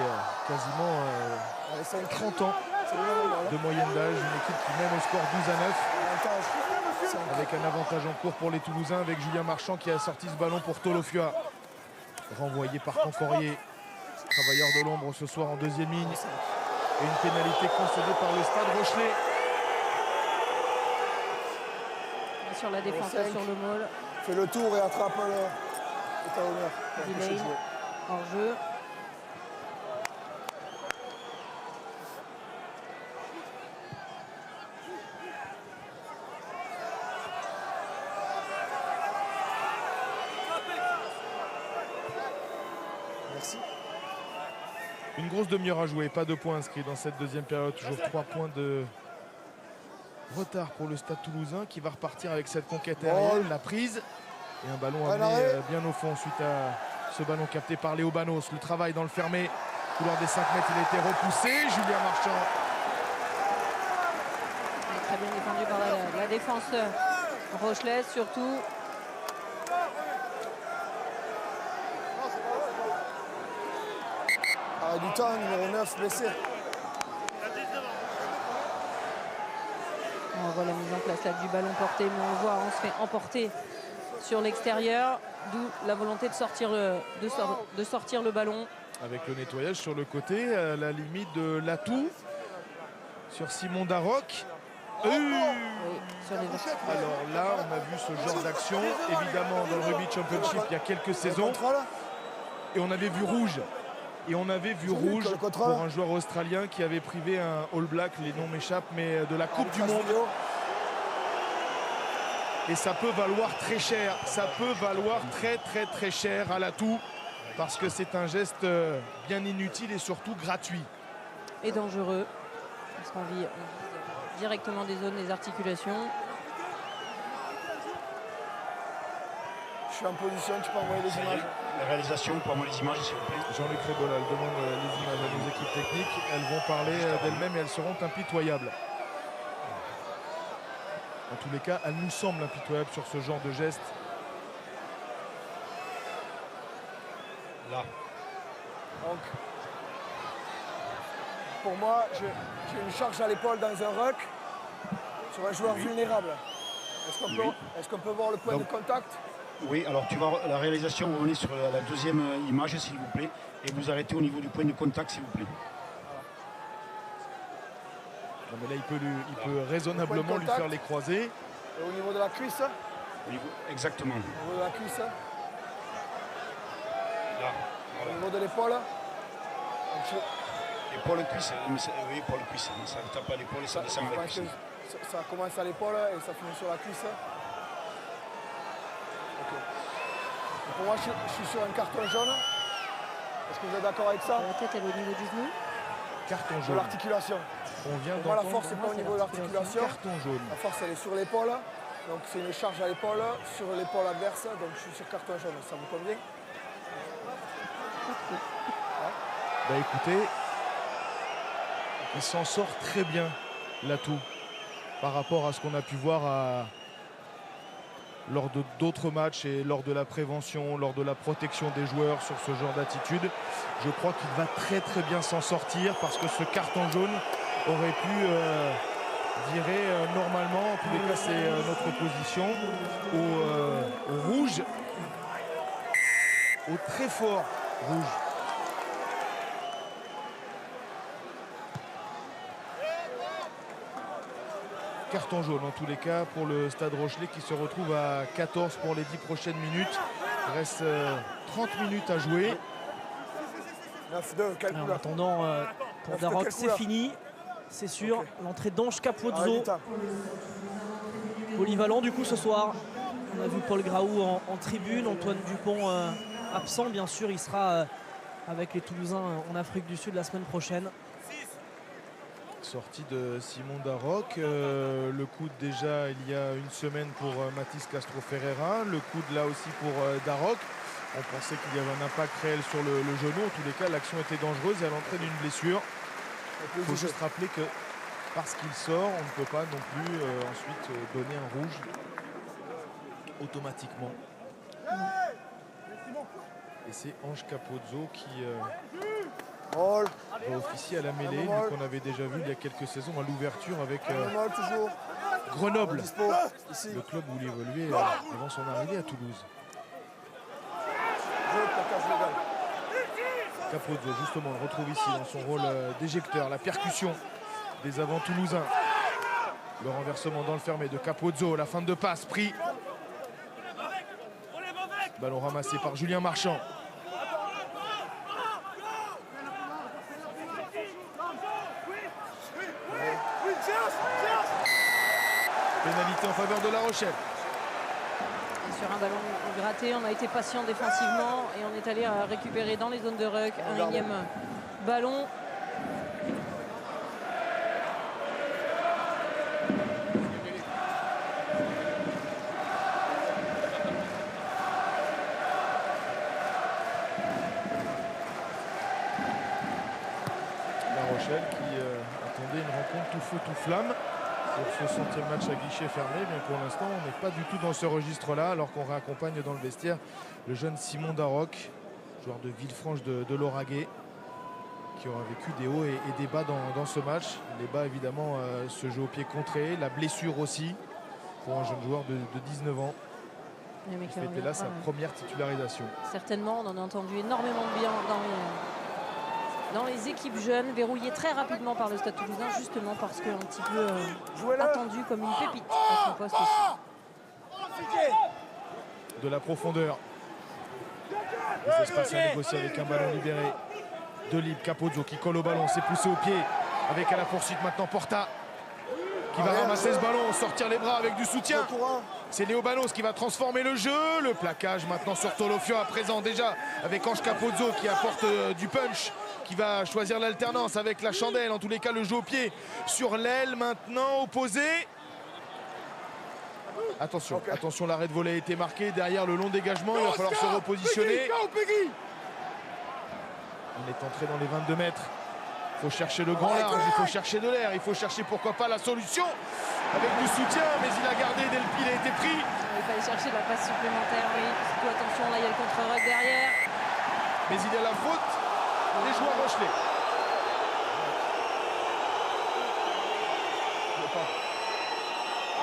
quasiment 30 ans de moyenne d'âge, une équipe qui mène au score 12-9 avec un avantage en cours pour les Toulousains, avec Julien Marchand qui a sorti ce ballon pour Tolofua, renvoyé par Conforier, travailleur de l'ombre ce soir en deuxième ligne. Et une pénalité concédée par le Stade Rochelais. Sur la défense, sur le maul. Fait le tour et attrape le talonneur. Delay, hors jeu. Merci. Une grosse demi-heure à jouer, pas de points inscrits dans cette deuxième période. Toujours 3 points de retard pour le Stade Toulousain qui va repartir avec cette conquête aérienne, la prise. Et un ballon amené bien au fond suite à ce ballon capté par Léo Banos. Le travail dans le fermé, couloir des 5 mètres, il a été repoussé. Julien Marchand. Très bien défendu par la défense rochelaise surtout. Du temps, numéro 9 blessé. On voit la mise en place là du ballon porté, mais on voit, on se fait emporter sur l'extérieur, d'où la volonté de sortir le ballon. Avec le nettoyage sur le côté, à la limite de l'atout sur Simon Darroch. Oui, sur les alors là, on a vu ce genre d'action, évidemment dans le Rugby Championship il y a quelques saisons. Et on avait vu rouge. Et on avait vu rouge pour un joueur australien qui avait privé un All Black, les noms m'échappent, mais de la Coupe du Monde. Et ça peut valoir très cher. Ça peut valoir très cher à l'atout. Parce que c'est un geste bien inutile et surtout gratuit. Et dangereux. Parce qu'on vise directement des zones des articulations. Je suis en position, tu peux envoyer les images. La réalisation, pour moi les images s'il vous plaît. Jean-Luc Rébola demande les images à nos équipes techniques. Elles vont parler d'elles-mêmes et elles seront impitoyables. En tous les cas, elles nous semblent impitoyables sur ce genre de geste. Là. Donc, pour moi, j'ai une charge à l'épaule dans un ruck sur un joueur vulnérable. Est-ce qu'on peut voir le point de contact? Oui, alors la réalisation, vous venez sur la deuxième image s'il vous plaît, et vous arrêtez au niveau du point de contact s'il vous plaît. Non, mais là, il peut raisonnablement lui faire les croisés. Et au niveau de la cuisse? Exactement. Au niveau de la cuisse? Là. Au niveau de l'épaule? Épaule cuisse, oui, épaule cuisse. Ça ne tape pas l'épaule et ça descend avec la cuisse. Ça commence à l'épaule et ça finit sur la cuisse. Okay. Pour moi, je suis sur un carton jaune. Est-ce que vous êtes d'accord avec ça? La tête, elle est au niveau du genou. Carton jaune. De l'articulation. On vient pour moi, la force, c'est pas au niveau de l'articulation. Carton jaune. La force, elle est sur l'épaule. Donc, c'est une charge à l'épaule, sur l'épaule adverse. Donc, je suis sur carton jaune. Ça vous convient? Bah écoutez, il s'en sort très bien, l'atout, par rapport à ce qu'on a pu voir lors d'autres matchs et lors de la prévention, lors de la protection des joueurs sur ce genre d'attitude. Je crois qu'il va très bien s'en sortir parce que ce carton jaune aurait pu virer normalement. En tous les cas, c'est notre position au rouge. au très fort rouge. Carton jaune en tous les cas pour le Stade Rochelais qui se retrouve à 14 pour les 10 prochaines minutes. Il reste 30 minutes à jouer. 9-2, En attendant, pour Darroch, c'est fini. C'est sûr. Okay. L'entrée d'Ange Capozzo. Polyvalent du coup ce soir. On a vu Paul Graou en tribune. Antoine Dupont absent, bien sûr. Il sera avec les Toulousains en Afrique du Sud la semaine prochaine. Sortie de Simon Darroch, le coude déjà il y a une semaine pour Mathis Castro Ferreira, le coude là aussi pour Darroch. On pensait qu'il y avait un impact réel sur le genou. En tous les cas, l'action était dangereuse et elle entraîne une blessure. Il faut juste rappeler que parce qu'il sort, on ne peut pas non plus ensuite donner un rouge automatiquement. Et c'est Ange Capozzo qui va officier à la mêlée, lui qu'on avait déjà vu il y a quelques saisons à l'ouverture avec Grenoble, le club où il évoluait avant son arrivée à Toulouse. Capozzo, justement, on le retrouve ici dans son rôle d'éjecteur, la percussion des avants toulousains. Le renversement dans le fermé de Capozzo, la fin de passe pris. Ballon ramassé par Julien Marchand. Pénalité en faveur de La Rochelle. Sur un ballon gratté, on a été patient défensivement et on est allé récupérer dans les zones de ruck un énième ballon. La Rochelle qui attendait une rencontre tout feu tout flamme pour ce 100e match à guichet fermé. Mais pour l'instant, on n'est pas du tout dans ce registre-là, alors qu'on réaccompagne dans le vestiaire le jeune Simon Darroch, joueur de Villefranche de Lauragais, qui aura vécu des hauts et des bas dans ce match. Les bas, évidemment, ce jeu au pied contré, la blessure aussi, pour un jeune joueur de 19 ans. C'était là sa première titularisation. Certainement, on en a entendu énormément de bien dans les équipes jeunes, verrouillées très rapidement par le Stade Toulousain, justement parce qu'un petit peu attendu comme une pépite à son poste aussi. De la profondeur. Les espaces à négocier avec un ballon libéré. De libre, Capozzo qui colle au ballon, s'est poussé au pied. Avec à la poursuite maintenant Porta qui va ramasser ce ballon, sortir les bras avec du soutien. C'est Léo Banos qui va transformer le jeu. Le plaquage maintenant sur Tolofio à présent déjà avec Ange Capozzo qui apporte du punch, qui va choisir l'alternance avec la chandelle. En tous les cas, le jeu au pied sur l'aile maintenant opposé. Attention, attention, l'arrêt de volée a été marqué. Derrière le long dégagement, il va falloir se repositionner. On est entré dans les 22 mètres. Il faut chercher le grand large, il faut chercher de l'air, il faut chercher pourquoi pas la solution avec du soutien, mais il a gardé dès le pied, il a été pris. Il fallait chercher de la passe supplémentaire, oui. Surtout attention, là il y a le contre-ruck derrière. Mais il y a la faute des joueurs Rochelais.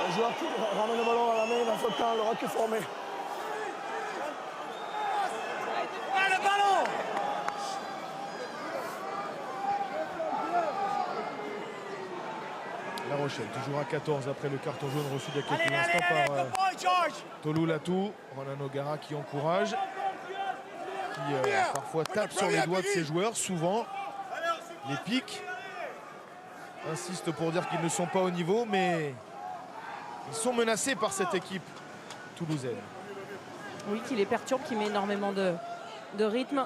Le joueur qui ramène le ballon à la main dans son camp, le ruck est formé. Le ballon! La Rochelle, toujours à 14 après le carton jaune reçu il y a quelques instants par Tolou Latou. Ronan O'Gara qui encourage, qui parfois tape sur les doigts de ses joueurs, souvent les pique. Insiste pour dire qu'ils ne sont pas au niveau, mais ils sont menacés par cette équipe toulousaine. Oui, qui les perturbe, qui met énormément de rythme.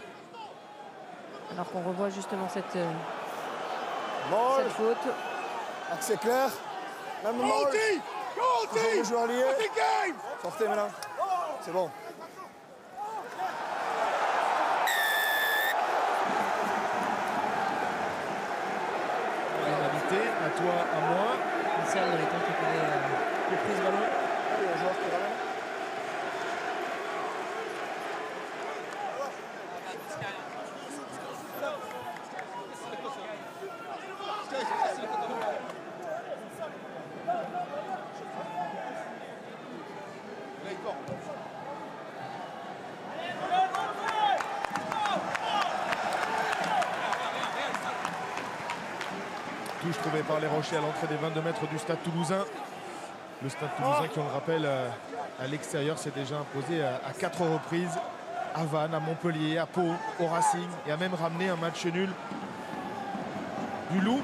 Alors qu'on revoit justement cette faute. C'est clair. Même le joueur lié. Sortez maintenant. C'est bon. Pénalité, à toi, à moi. Michel avait tenté de prise ballon. Le joueur qui ramène. touche trouvée par les Rochelais à l'entrée des 22 mètres du Stade Toulousain. Le Stade Toulousain qui, on le rappelle, à l'extérieur s'est déjà imposé à 4 reprises à Vannes, à Montpellier, à Pau, au Racing et a même ramené un match nul du Loup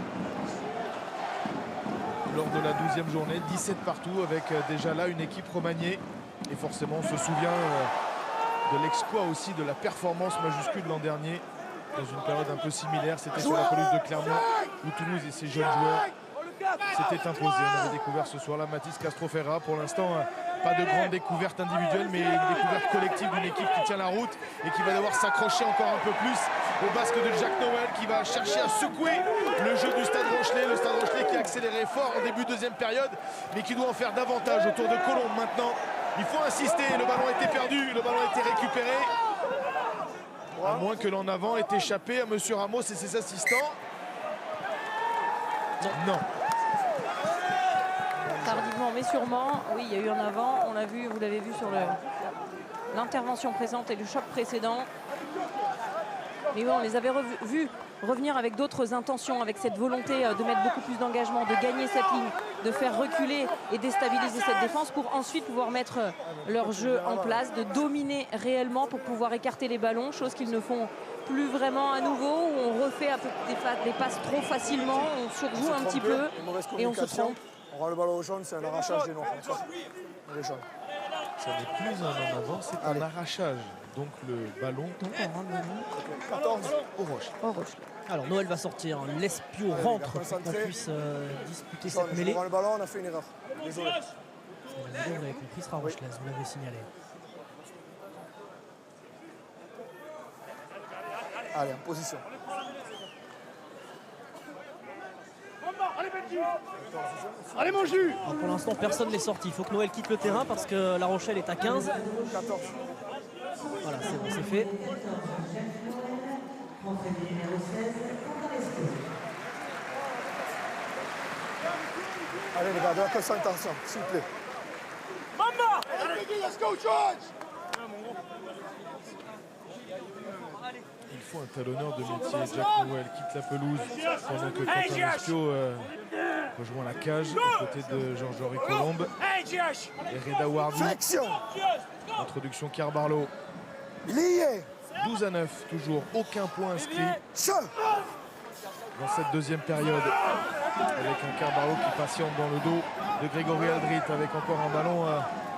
lors de la 12e journée. 17 partout avec déjà là une équipe remaniée. Et forcément on se souvient de l'exploit aussi, de la performance majuscule l'an dernier dans une période un peu similaire. C'était sur la pelouse de Clermont où Toulouse et ses jeunes joueurs s'étaient imposés. On avait découvert ce soir-là Mathis Castroferra. Pour l'instant, pas de grande découverte individuelle, mais une découverte collective d'une équipe qui tient la route et qui va devoir s'accrocher encore un peu plus au basque de Jack Noël, qui va chercher à secouer le jeu du Stade Rochelais. Le Stade Rochelais qui a accéléré fort en début de deuxième période, mais qui doit en faire davantage autour de Colombe maintenant. Il faut insister, le ballon a été perdu, le ballon a été récupéré. À moins que l'en avant ait échappé à M. Ramos et ses assistants. Non. Tardivement mais sûrement, oui, il y a eu un avant, on l'a vu, vous l'avez vu sur l'intervention présente et le choc précédent. Mais bon, on les avait vus revenir avec d'autres intentions, avec cette volonté de mettre beaucoup plus d'engagement, de gagner cette ligne, de faire reculer et déstabiliser cette défense pour ensuite pouvoir mettre leur jeu en place, de dominer réellement pour pouvoir écarter les ballons, chose qu'ils ne font plus vraiment à nouveau, où on refait un peu des passes trop facilement, on surjoue un petit peu et on se trompe. On rend le ballon au jaune, c'est un arrachage des noirs. Ça n'est plus un en avant, c'est un arrachage. Donc le ballon. Donc on rend le ballon 14 au Roche. Alors Noël va sortir, l'Espio rentre pour qu'on puisse disputer cette mêlée. On rend le ballon, on a fait une erreur. Désolé. Vous l'avez compris, sera Rochelaise, vous l'avez signalé. Allez, en position. Allez mon jus. Alors pour l'instant personne n'est sorti, il faut que Noël quitte le terrain parce que La Rochelle est à 15. 14. Voilà, c'est bon, c'est fait. Allez les gars, de la concentration, s'il vous plaît. Il faut un talonneur de métier. Jack Noël quitte la pelouse pendant que Quentin Espio rejoint la cage aux côtés de Georges-Henri Colombe et Reda Wardi. Introduction Carbarlo. 12-9, toujours aucun point inscrit dans cette deuxième période, avec un Carbarlo qui patiente dans le dos de Grégory Aldrit, avec encore un ballon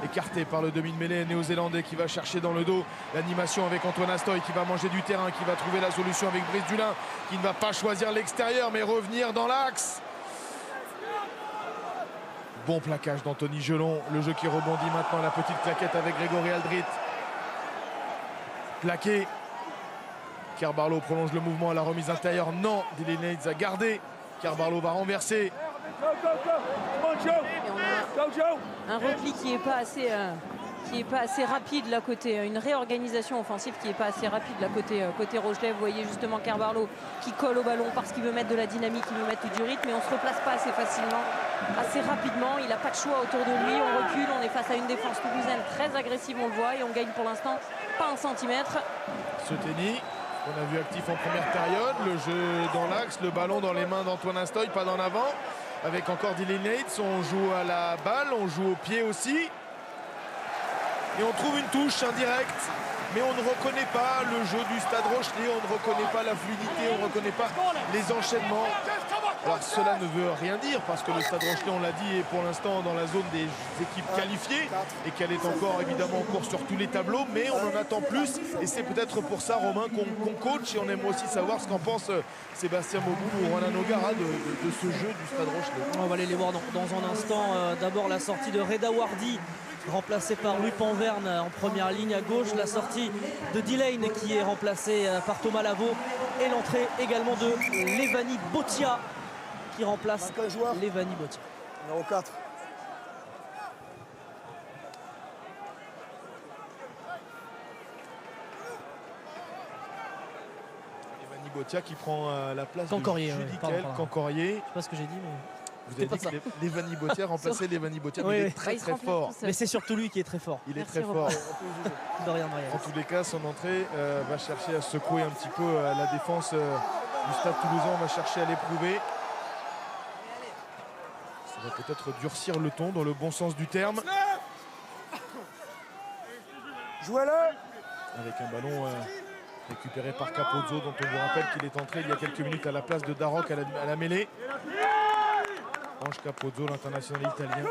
écarté par le demi-mêlée néo-zélandais qui va chercher dans le dos l'animation avec Antoine Astoy qui va manger du terrain, qui va trouver la solution avec Brice Dulin, qui ne va pas choisir l'extérieur mais revenir dans l'axe. Bon plaquage d'Anthony Gelon, le jeu qui rebondit maintenant, la petite claquette avec Grégory Aldrit. Plaqué. Carbarlo prolonge le mouvement à la remise intérieure. Non, Dylan Nates a gardé. Carbarlo va renverser. Un repli qui n'est pas assez rapide là côté, une réorganisation offensive qui n'est pas assez rapide là côté Rochelais. Vous voyez justement Carbarlo qui colle au ballon parce qu'il veut mettre de la dynamique, il veut mettre du rythme, mais on ne se replace pas assez facilement, assez rapidement. Il n'a pas de choix autour de lui, on recule, on est face à une défense toulousaine très agressive, on le voit, et on gagne pour l'instant pas un centimètre. Soteni, on a vu actif en première période, le jeu dans l'axe, le ballon dans les mains d'Antoine Astoy, pas d'en avant, avec encore Dylan Nates. On joue à la balle, on joue au pied aussi. Et on trouve une touche indirecte, mais on ne reconnaît pas le jeu du Stade Rochelais, on ne reconnaît pas la fluidité, on ne reconnaît pas les enchaînements. Alors cela ne veut rien dire parce que le Stade Rochelais, on l'a dit, est pour l'instant dans la zone des équipes qualifiées et qu'elle est encore évidemment en course sur tous les tableaux, mais on en attend plus et c'est peut-être pour ça, Romain, qu'on coach, et on aimerait aussi savoir ce qu'en pense Sébastien Moboul ou Ronan O'Gara de ce jeu du Stade Rochelais. On va aller les voir dans un instant. D'abord la sortie de Reda Wardi, remplacé par Louis Panverne en première ligne à gauche, la sortie de Dillane qui est remplacé par Thomas Lavaux, et l'entrée également de Levani Botia qui remplace Levani Botia. Numéro 4. Levani Botia qui prend la place Cancorier, de Judicael Cancorier. Je sais pas ce que j'ai dit, mais... Vous avez dit que Levani Botia remplaçait Levani Botia, mais il est très très fort. Mais c'est surtout lui qui est très fort. Il est très fort. En tous les cas, son entrée va chercher à secouer un petit peu la défense du Stade Toulousain. On va chercher à l'éprouver. On va peut-être durcir le ton dans le bon sens du terme. Jouez-le. Avec un ballon récupéré par Capozzo, dont on vous rappelle qu'il est entré il y a quelques minutes à la place de Darroch à la mêlée. Ange Capozzo, l'international italien.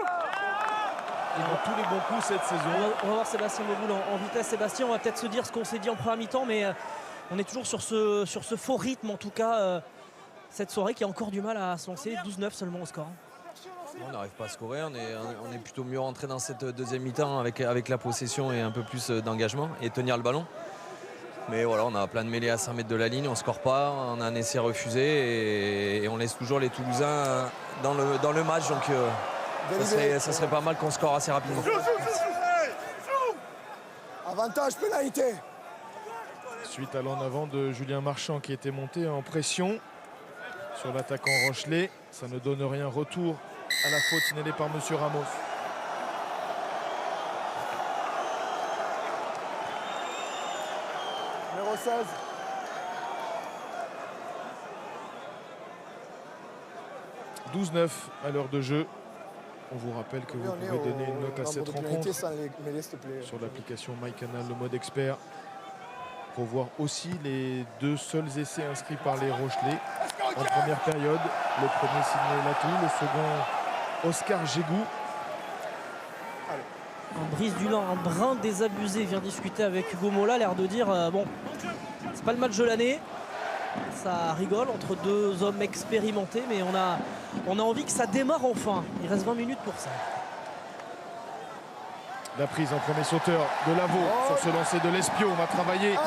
Et dans tous les bons coups cette saison. On va voir Sébastien Beauboul en vitesse. Sébastien, on va peut-être se dire ce qu'on s'est dit en première mi-temps, mais on est toujours sur ce faux rythme, en tout cas, cette soirée qui a encore du mal à se lancer. 12-9 seulement au score. On n'arrive pas à scorer, on est plutôt mieux rentré dans cette deuxième mi-temps avec la possession et un peu plus d'engagement et tenir le ballon. Mais voilà, on a plein de mêlées à 5 mètres de la ligne, on ne score pas, on a un essai refusé et on laisse toujours les Toulousains dans le match. Donc ça serait pas mal qu'on score assez rapidement. Avantage pénalité. Suite à l'en avant de Julien Marchand qui était monté en pression sur l'attaquant Rochelet. Ça ne donne rien. Retour à la faute signalée par Monsieur Ramos. Numéro 16. « 12-9 à l'heure de jeu. On vous rappelle que vous pouvez donner une note à cette rencontre sur l'application MyCanal, le mode expert, pour voir aussi les 2 seuls essais inscrits par les Rochelais en première période. Le premier Sidney Latou, le second Oscar Gégou. Un Brice Dulin, un brin désabusé, vient discuter avec Hugo Mola, l'air de dire bon, c'est pas le match de l'année. Ça rigole entre 2 hommes expérimentés, mais on a envie que ça démarre enfin. Il reste 20 minutes pour ça. La prise en premier sauteur de Lavaux sur ce lancer de l'Espio. On va travailler.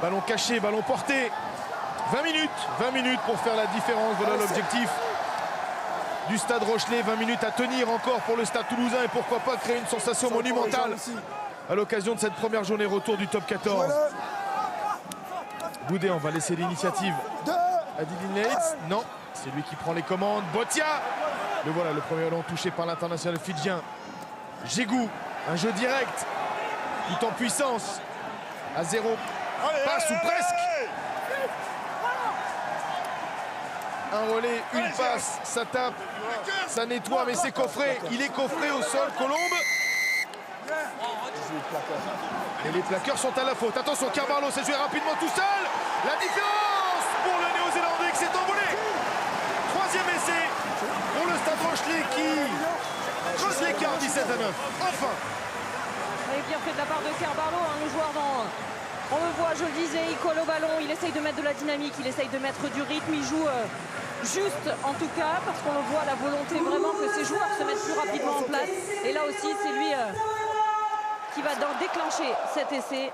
Ballon caché, ballon porté. 20 minutes pour faire la différence. Voilà l'objectif du Stade Rochelais. 20 minutes à tenir encore pour le Stade Toulousain et pourquoi pas créer une sensation monumentale à l'occasion de cette première journée retour du top 14. Boudé, on va laisser l'initiative à Dylan Leitz. Non, c'est lui qui prend les commandes. Botia. Le voilà, le premier ballon touché par l'international fidjien. Gégou, un jeu direct, tout en puissance. À 0, passe ou presque. Un relais, une passe, ça tape, ça nettoie, mais c'est coffré. Il est coffré au sol, Colombe. Et les plaqueurs sont à la faute. Attention, Carvalho s'est joué rapidement tout seul. La différence pour le Néo-Zélandais qui s'est envolé. 3e essai pour le Stade Rochelais qui creuse l'écart 17-9. Enfin. Et bien fait de la part de Carvalho, le joueur on le voit, je le disais, il colle au ballon, il essaye de mettre de la dynamique, il essaye de mettre du rythme, il joue juste en tout cas, parce qu'on le voit, la volonté vraiment que ces joueurs se mettent plus rapidement en place. Et là aussi, c'est lui qui va déclencher cet essai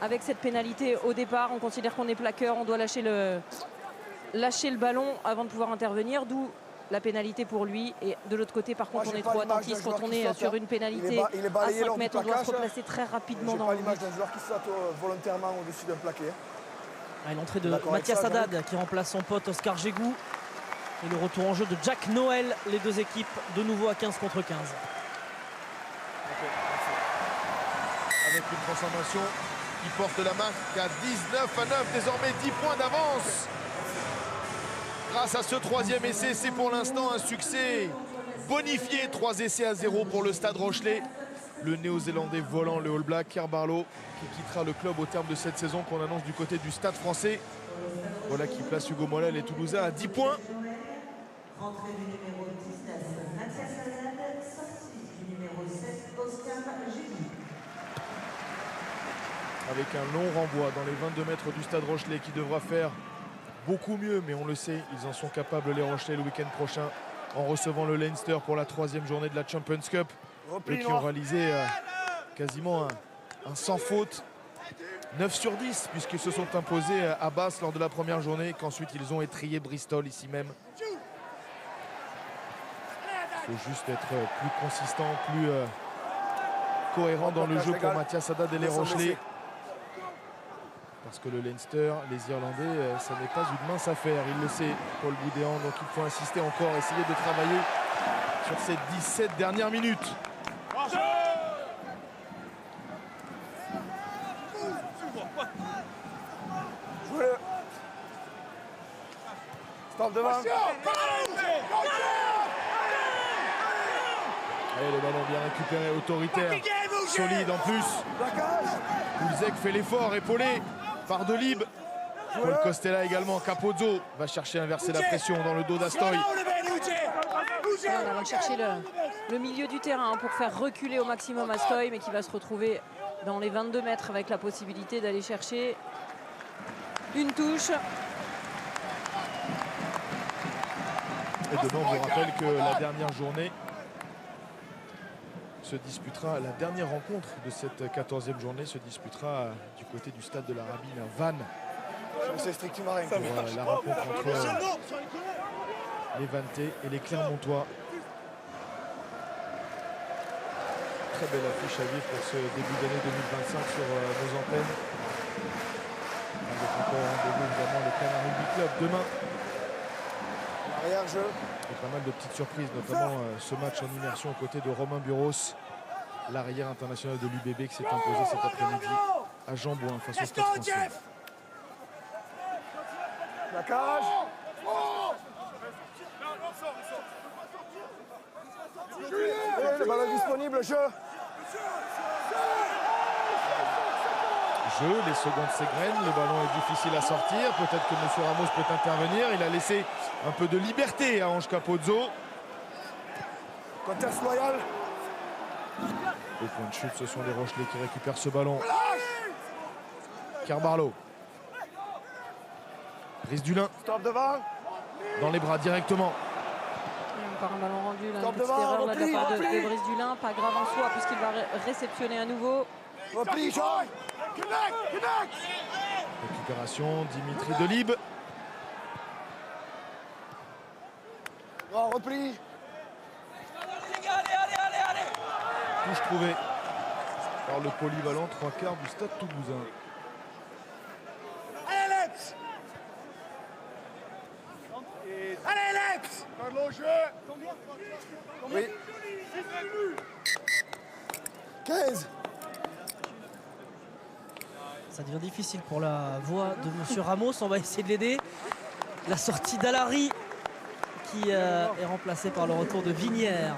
avec cette pénalité au départ. On considère qu'on est plaqueur, on doit lâcher le ballon avant de pouvoir intervenir, d'où la pénalité pour lui. Et de l'autre côté, par contre, on est trop attentif quand on est sur une pénalité à 5 mètres. On doit se replacer très rapidement dans le but. L'image d'un joueur qui saute volontairement au-dessus d'un plaqué. L'entrée de Mathias Haddad qui remplace son pote Oscar Gégou. Et le retour en jeu de Jack Noël. Les 2 équipes de nouveau à 15 contre 15. Avec une transformation qui porte la marque à 19-9, désormais 10 points d'avance. Grâce à ce 3e essai, c'est pour l'instant un succès bonifié. 3 essais à 0 pour le Stade Rochelais. Le Néo-Zélandais volant, le All Black, Carvalho, qui quittera le club au terme de cette saison qu'on annonce du côté du Stade français. Voilà qui place Hugo Mola et les Toulousains à 10 points. Entrée du numéro 19, Mathias Haddad, sortie du numéro 7, Oscar Gégou. Avec un long renvoi dans les 22 mètres du Stade Rochelais qui devra faire beaucoup mieux, mais on le sait, ils en sont capables les Rochelais le week-end prochain en recevant le Leinster pour la 3e journée de la Champions Cup et qui ont réalisé quasiment un sans faute 9 sur 10 puisqu'ils se sont imposés à Basse lors de la première journée, qu'ensuite ils ont étrillé Bristol ici même. Il faut juste être plus consistant, plus cohérent dans le jeu pour Mathias Haddad et les Rochelais. Parce que le Leinster, les Irlandais, ça n'est pas une mince affaire. Il le sait, Paul Boudéan. Donc il faut insister encore, essayer de travailler sur ces 17 dernières minutes. Jouez-le. Stop devant. Allez, le ballon bien récupéré, autoritaire, solide en plus. Kulzek fait l'effort, épaulé par Delib. Paul Costella également, Capozzo va chercher à inverser la pression dans le dos d'Astoy. On va chercher le milieu du terrain pour faire reculer au maximum Astoy, mais qui va se retrouver dans les 22 mètres avec la possibilité d'aller chercher une touche. Et demain, on vous rappelle que la dernière journée se disputera, la dernière rencontre de cette 14e journée se disputera du côté du stade de la Rabine à Vannes. C'est strictement rien. Pour la rencontre entre les Vantais et les Clermontois. Très belle affiche à vivre pour ce début d'année 2025 sur nos antennes. Avec encore rendez-vous évidemment le Canard Rugby Club demain. Arrière-jeu. Et pas mal de petites surprises, notamment ce match en immersion aux côtés de Romain Buros, l'arrière international de l'UBB qui s'est imposé cet après-midi à Jean-Bouin face au Stade Français. La cage. Le ballon disponible, jeu. Les secondes s'égrènent, le ballon est difficile à sortir. Peut-être que M. Ramos peut intervenir. Il a laissé un peu de liberté à Ange Capozzo. Contest loyal. Au point de chute, ce sont les Rochelais qui récupèrent ce ballon. Carbarlo. Brice Dulin. Stop devant. Dans les bras directement. Encore un ballon rendu, là, une petite erreur là, de la part de Brice Dulin. Pas grave en soi puisqu'il va réceptionner à nouveau. Repli, Jean. Récupération, Dimitri Delib. Oh, repli. Touche trouvée par le polyvalent, 3/4 du Stade Toulousain. Allez, Lex. Allez, Lex. Oui. 15. Ça devient difficile pour la voix de M. Ramos. On va essayer de l'aider. La sortie d'Alary qui est remplacée par le retour de Vinière.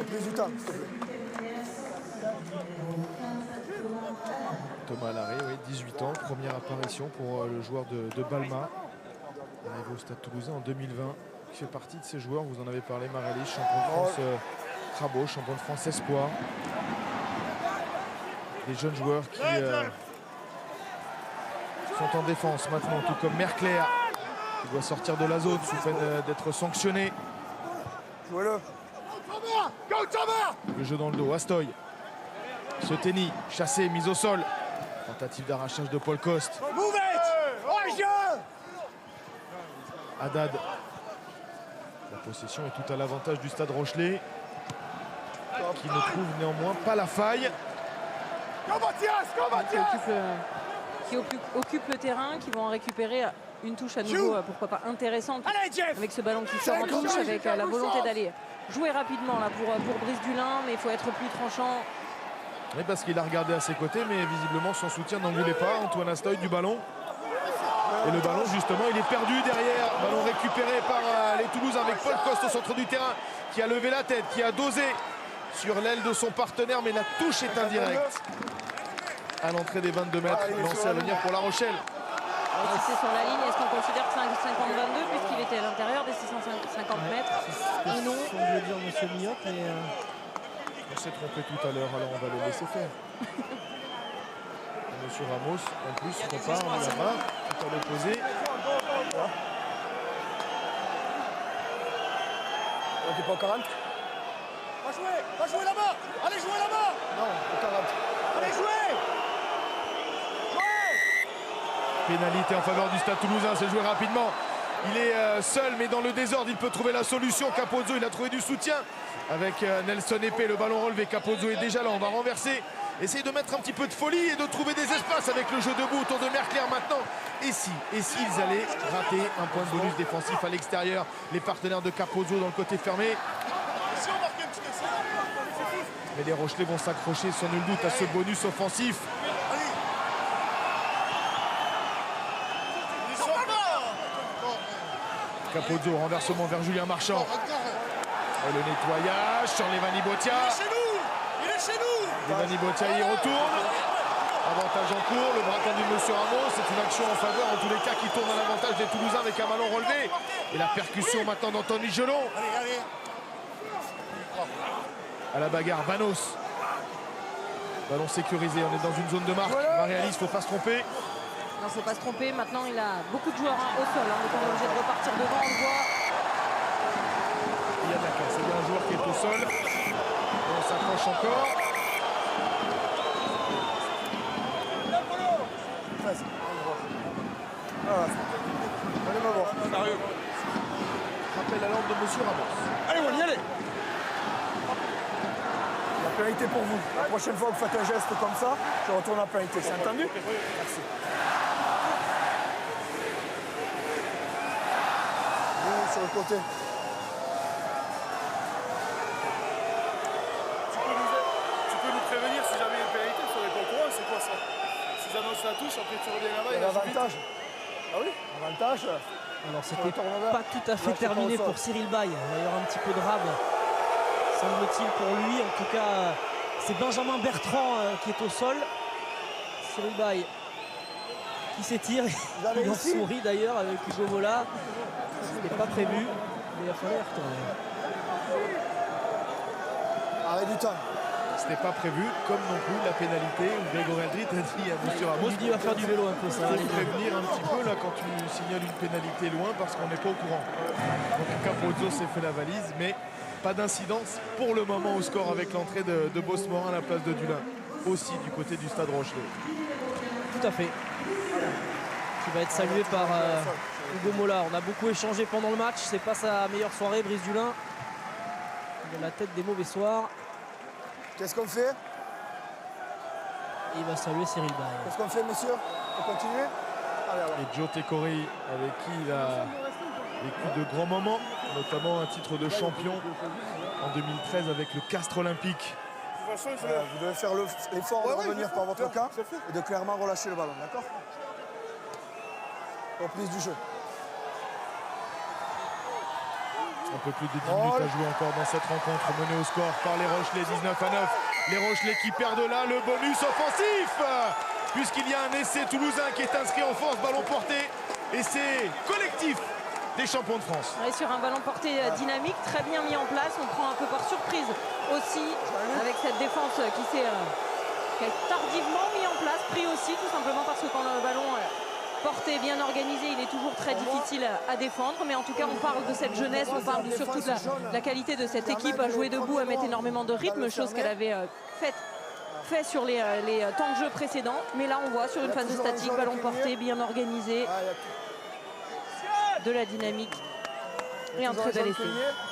Plus du temps, s'il te plaît. Thomas Alary, oui, 18 ans, première apparition pour le joueur de Balma. Arrivé au Stade Toulousain en 2020. Il fait partie de ces joueurs, vous en avez parlé, Marélis, champion de France Crabo, champion de France Espoir. Des jeunes joueurs qui sont en défense maintenant, tout comme Merclair, qui doit sortir de la zone sous peine d'être sanctionné. Jouez-le. Le jeu dans le dos, Astoy. Seteni, chassé, mise au sol. Tentative d'arrachage de Paul Coste. Haddad. La possession est tout à l'avantage du Stade Rochelais, qui ne trouve néanmoins pas la faille. Qui occupe le terrain, qui vont en récupérer une touche à nouveau, pourquoi pas intéressante, avec ce ballon qui sort en touche, avec la volonté d'aller jouer rapidement là pour Brice Dulin, mais il faut être plus tranchant. Oui, parce qu'il a regardé à ses côtés, mais visiblement son soutien n'en voulait pas. Antoine Astoy du ballon. Et le ballon, justement, il est perdu derrière. Ballon récupéré par les Toulousains avec Paul Coste au centre du terrain, qui a levé la tête, qui a dosé sur l'aile de son partenaire, mais la touche est indirecte. À l'entrée des 22 mètres, lancé à venir pour La Rochelle. Et si c'est sur la ligne, est-ce qu'on considère que c'est un 50-22 puisqu'il était à l'intérieur des 650 mètres ou non? On veut dire M. Mioc, mais... On s'est trompé tout à l'heure, alors on va le laisser faire. Monsieur Ramos, en plus, repart en là-bas, tout à l'opposé. On n'est pas au 40. Va jouer là-bas. Allez jouer là-bas. Non, au 40. Allez jouer. Pénalité en faveur du Stade Toulousain, c'est joué rapidement. Il est seul, mais dans le désordre, il peut trouver la solution. Capozzo, il a trouvé du soutien avec Nelson Épée, le ballon relevé. Capozzo est déjà là, on va renverser. Essayer de mettre un petit peu de folie et de trouver des espaces avec le jeu debout autour de Merclair maintenant. Et s'ils allaient rater un point de bonus défensif à l'extérieur, les partenaires de Capozzo dans le côté fermé. Mais les Rochelais vont s'accrocher sans nul doute à ce bonus offensif. Capozzo, renversement vers Julien Marchand. Et le nettoyage sur Levani Botia. Il est chez nous. Il est chez nous. Levani Botia y retourne. Avantage en cours, le bras tendu de Monsieur Ramos. C'est une action en faveur, en tous les cas, qui tourne à l'avantage des Toulousains avec un ballon relevé. Et la percussion maintenant d'Anthony Gelon. À la bagarre, Vanos. Ballon sécurisé, on est dans une zone de marque. Marie-Alice, il ne faut pas se tromper. Non, il ne faut pas se tromper. Maintenant, il a beaucoup de joueurs au sol. Donc on est obligé de repartir devant, on le voit. Yanaka, c'est bien un joueur qui est au sol. Et on s'accroche encore. Allez, va voir. Sérieux. Rappel à l'ordre de Monsieur Ramos. Allez, on y allait. La pénalité pour vous. La prochaine fois que vous faites un geste comme ça, je retourne la pénalité. C'est entendu? Merci. Vous, sur le côté. Tu peux nous prévenir si jamais il y a une pénalité, il faudrait qu'on courant, c'est quoi ça? S'ils annoncent la touche, après tu reviens là-bas, il y a L'avantage. Ah oui, avantage. Alors c'était pas tout à fait terminé pour Cyril Bay. Il va y avoir un petit peu de rab, semble-t-il, pour lui. En tout cas, c'est Benjamin Bertrand qui est au sol. Cyril Bay qui s'étire. Il en sourit d'ailleurs avec Hugo Mola. Ce n'était pas prévu, mais il va falloir retourner. Arrêt du temps. Ce n'est pas prévu, comme non plus la pénalité où Grégory Aldrit a dit à Monsieur Ramos. Il dit il va faire du vélo un peu, ça. Il faut prévenir un petit peu là quand tu signales une pénalité loin parce qu'on n'est pas au courant. Donc Capozzo s'est fait la valise, mais pas d'incidence pour le moment au score avec l'entrée de Bosmorin à la place de Dulin. Aussi du côté du Stade Rochelet. Tout à fait. Qui va être salué par Hugo Mola. On a beaucoup échangé pendant le match. C'est pas sa meilleure soirée, Brice Dulin. Il a la tête des mauvais soirs. Qu'est-ce qu'on fait? Il va saluer Cyril Bay. Qu'est-ce qu'on fait, monsieur? On continue? Allez, alors. Et Joe Tekori, avec qui il a vécu de grands moments, notamment un titre de champion en 2013 avec le Castres Olympique. Vous devez faire l'effort de revenir par votre camp et de clairement relâcher le ballon, d'accord? Reprise du jeu. Un peu plus de 10 minutes à jouer encore dans cette rencontre menée au score par les Rochelais, 19-9. Les Rochelais qui perdent là le bonus offensif puisqu'il y a un essai toulousain qui est inscrit en force, ballon porté. Essai collectif des champions de France. Ouais, sur un ballon porté dynamique, très bien mis en place. On prend un peu par surprise aussi avec cette défense qui s'est tardivement mis en place, pris aussi tout simplement parce que quand le ballon porté, bien organisé, il est toujours très difficile à défendre. Mais en tout cas, on parle de cette jeunesse, on parle surtout de la qualité de cette équipe à jouer debout, à mettre énormément de rythme, chose qu'elle avait fait sur les temps de jeu précédents. Mais là, on voit sur une phase de statique, ballon porté, bien organisé, de la dynamique et un très bel essai.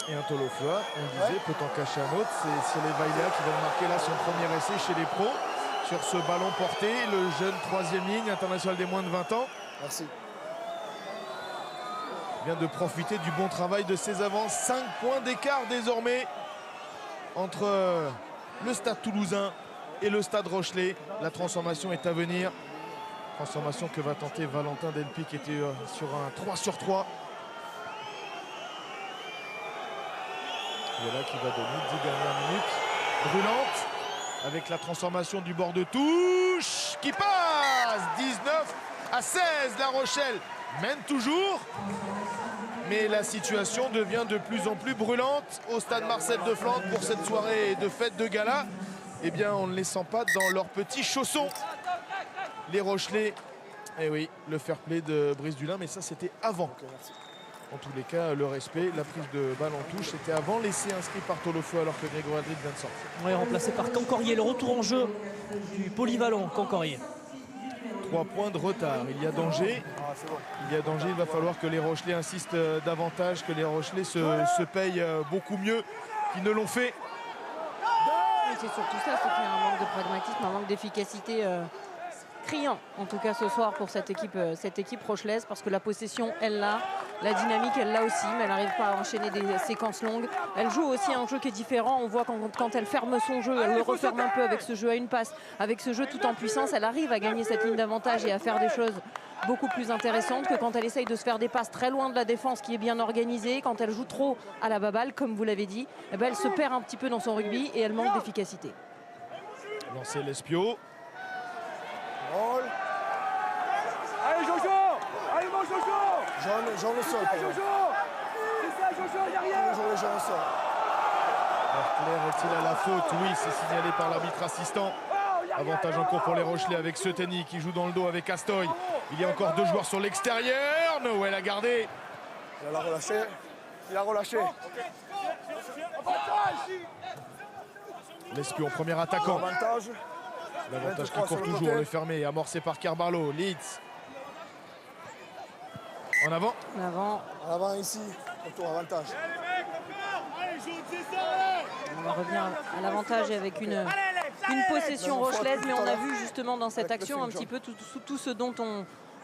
Et un Tolofua, on disait, peut en cacher un autre, c'est Cyril Vailea qui vient de marquer là son premier essai chez les pros. Sur ce ballon porté, le jeune troisième ligne international des moins de 20 ans. Merci. Vient de profiter du bon travail de ses avances. 5 points d'écart désormais entre le Stade Toulousain et le Stade Rochelet. La transformation est à venir. Transformation que va tenter Valentin Delpy qui était sur un 3 sur 3. Voilà qui va donner 10 dernières minutes brûlantes. Avec la transformation du bord de touche qui passe 19-16. La Rochelle mène toujours. Mais la situation devient de plus en plus brûlante au stade Marcel de Flandre pour cette soirée de fête de gala. Eh bien, on ne les sent pas dans leurs petits chaussons. Les Rochelais, eh oui, le fair play de Brice Dulin, mais ça c'était avant. En tous les cas, le respect, la prise de balle en touche, c'était avant l'essai inscrit par Tolofeu alors que Grégory Aldrit vient de sortir. Oui, remplacé par Cancorier, le retour en jeu du polyvalent Cancorier. 3 points de retard, il y a danger. Il y a danger, il va falloir que les Rochelais insistent davantage, que les Rochelais se payent beaucoup mieux qu'ils ne l'ont fait. C'est surtout ça, c'est qu'il y a un manque de pragmatisme, un manque d'efficacité criant en tout cas ce soir pour cette équipe rochelaise, parce que la possession elle l'a, la dynamique elle l'a aussi, mais elle n'arrive pas à enchaîner des séquences longues. Elle joue aussi un jeu qui est différent, on voit quand elle ferme son jeu, elle le referme un peu avec ce jeu à une passe, avec ce jeu tout en puissance, elle arrive à gagner cette ligne d'avantage et à faire des choses beaucoup plus intéressantes que quand elle essaye de se faire des passes très loin de la défense qui est bien organisée. Quand elle joue trop à la baballe, comme vous l'avez dit, eh ben elle se perd un petit peu dans son rugby et elle manque d'efficacité. Lancer l'Espio. Allez Jojo! Allez mon Jojo! Jean le sol. Allez Jojo! C'est ça Jojo derrière! Jean le sol. Claire est-il à la faute? Oui, c'est signalé par l'arbitre assistant. Avantage en cours pour les Rochelais avec Seteni qui joue dans le dos avec Astoy. Il y a encore 2 joueurs sur l'extérieur. Noël a gardé. Il a relâché. Il a relâché. L'Espio en premier attaquant. L'avantage qui court toujours, le fermé, amorcé par Carbarlo. Leeds. En avant. En avant ici. Retour avantage. On revient à l'avantage avec une possession rochelaise, mais on a vu justement dans cette action un petit peu tout ce dont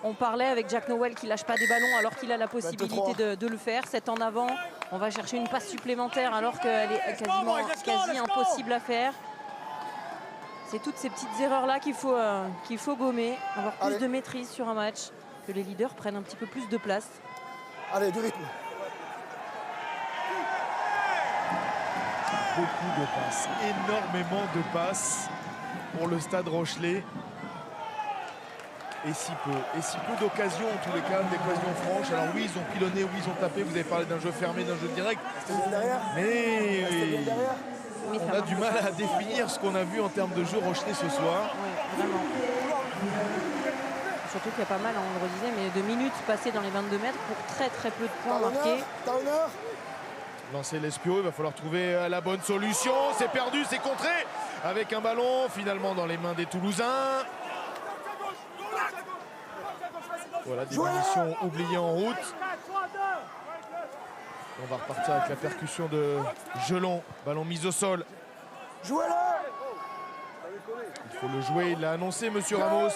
on parlait avec Jack Nowell qui lâche pas des ballons alors qu'il a la possibilité de le faire. C'est en avant, on va chercher une passe supplémentaire alors qu'elle est quasi impossible à faire. C'est toutes ces petites erreurs là qu'il faut gommer, avoir plus de maîtrise sur un match, que les leaders prennent un petit peu plus de place. Allez, du rythme. Beaucoup de passes, énormément de passes pour le Stade Rochelais. Et si peu d'occasions en tous les cas, d'occasions franches. Alors oui, ils ont pilonné, oui, ils ont tapé. Vous avez parlé d'un jeu fermé, d'un jeu direct. Mais on a du mal à définir ce qu'on a vu en termes de jeu Rochelais ce soir. Oui, vraiment. Surtout qu'il y a pas mal, on le redisait, mais de minutes passées dans les 22 mètres pour très peu de points marqués. Lancer l'Espio, il va falloir trouver la bonne solution. C'est perdu, c'est contré avec un ballon finalement dans les mains des Toulousains. Voilà des munitions oubliées en route. On va repartir avec la percussion de Gelon. Ballon mis au sol. Jouez-le! Il faut le jouer, il l'a annoncé monsieur Ramos.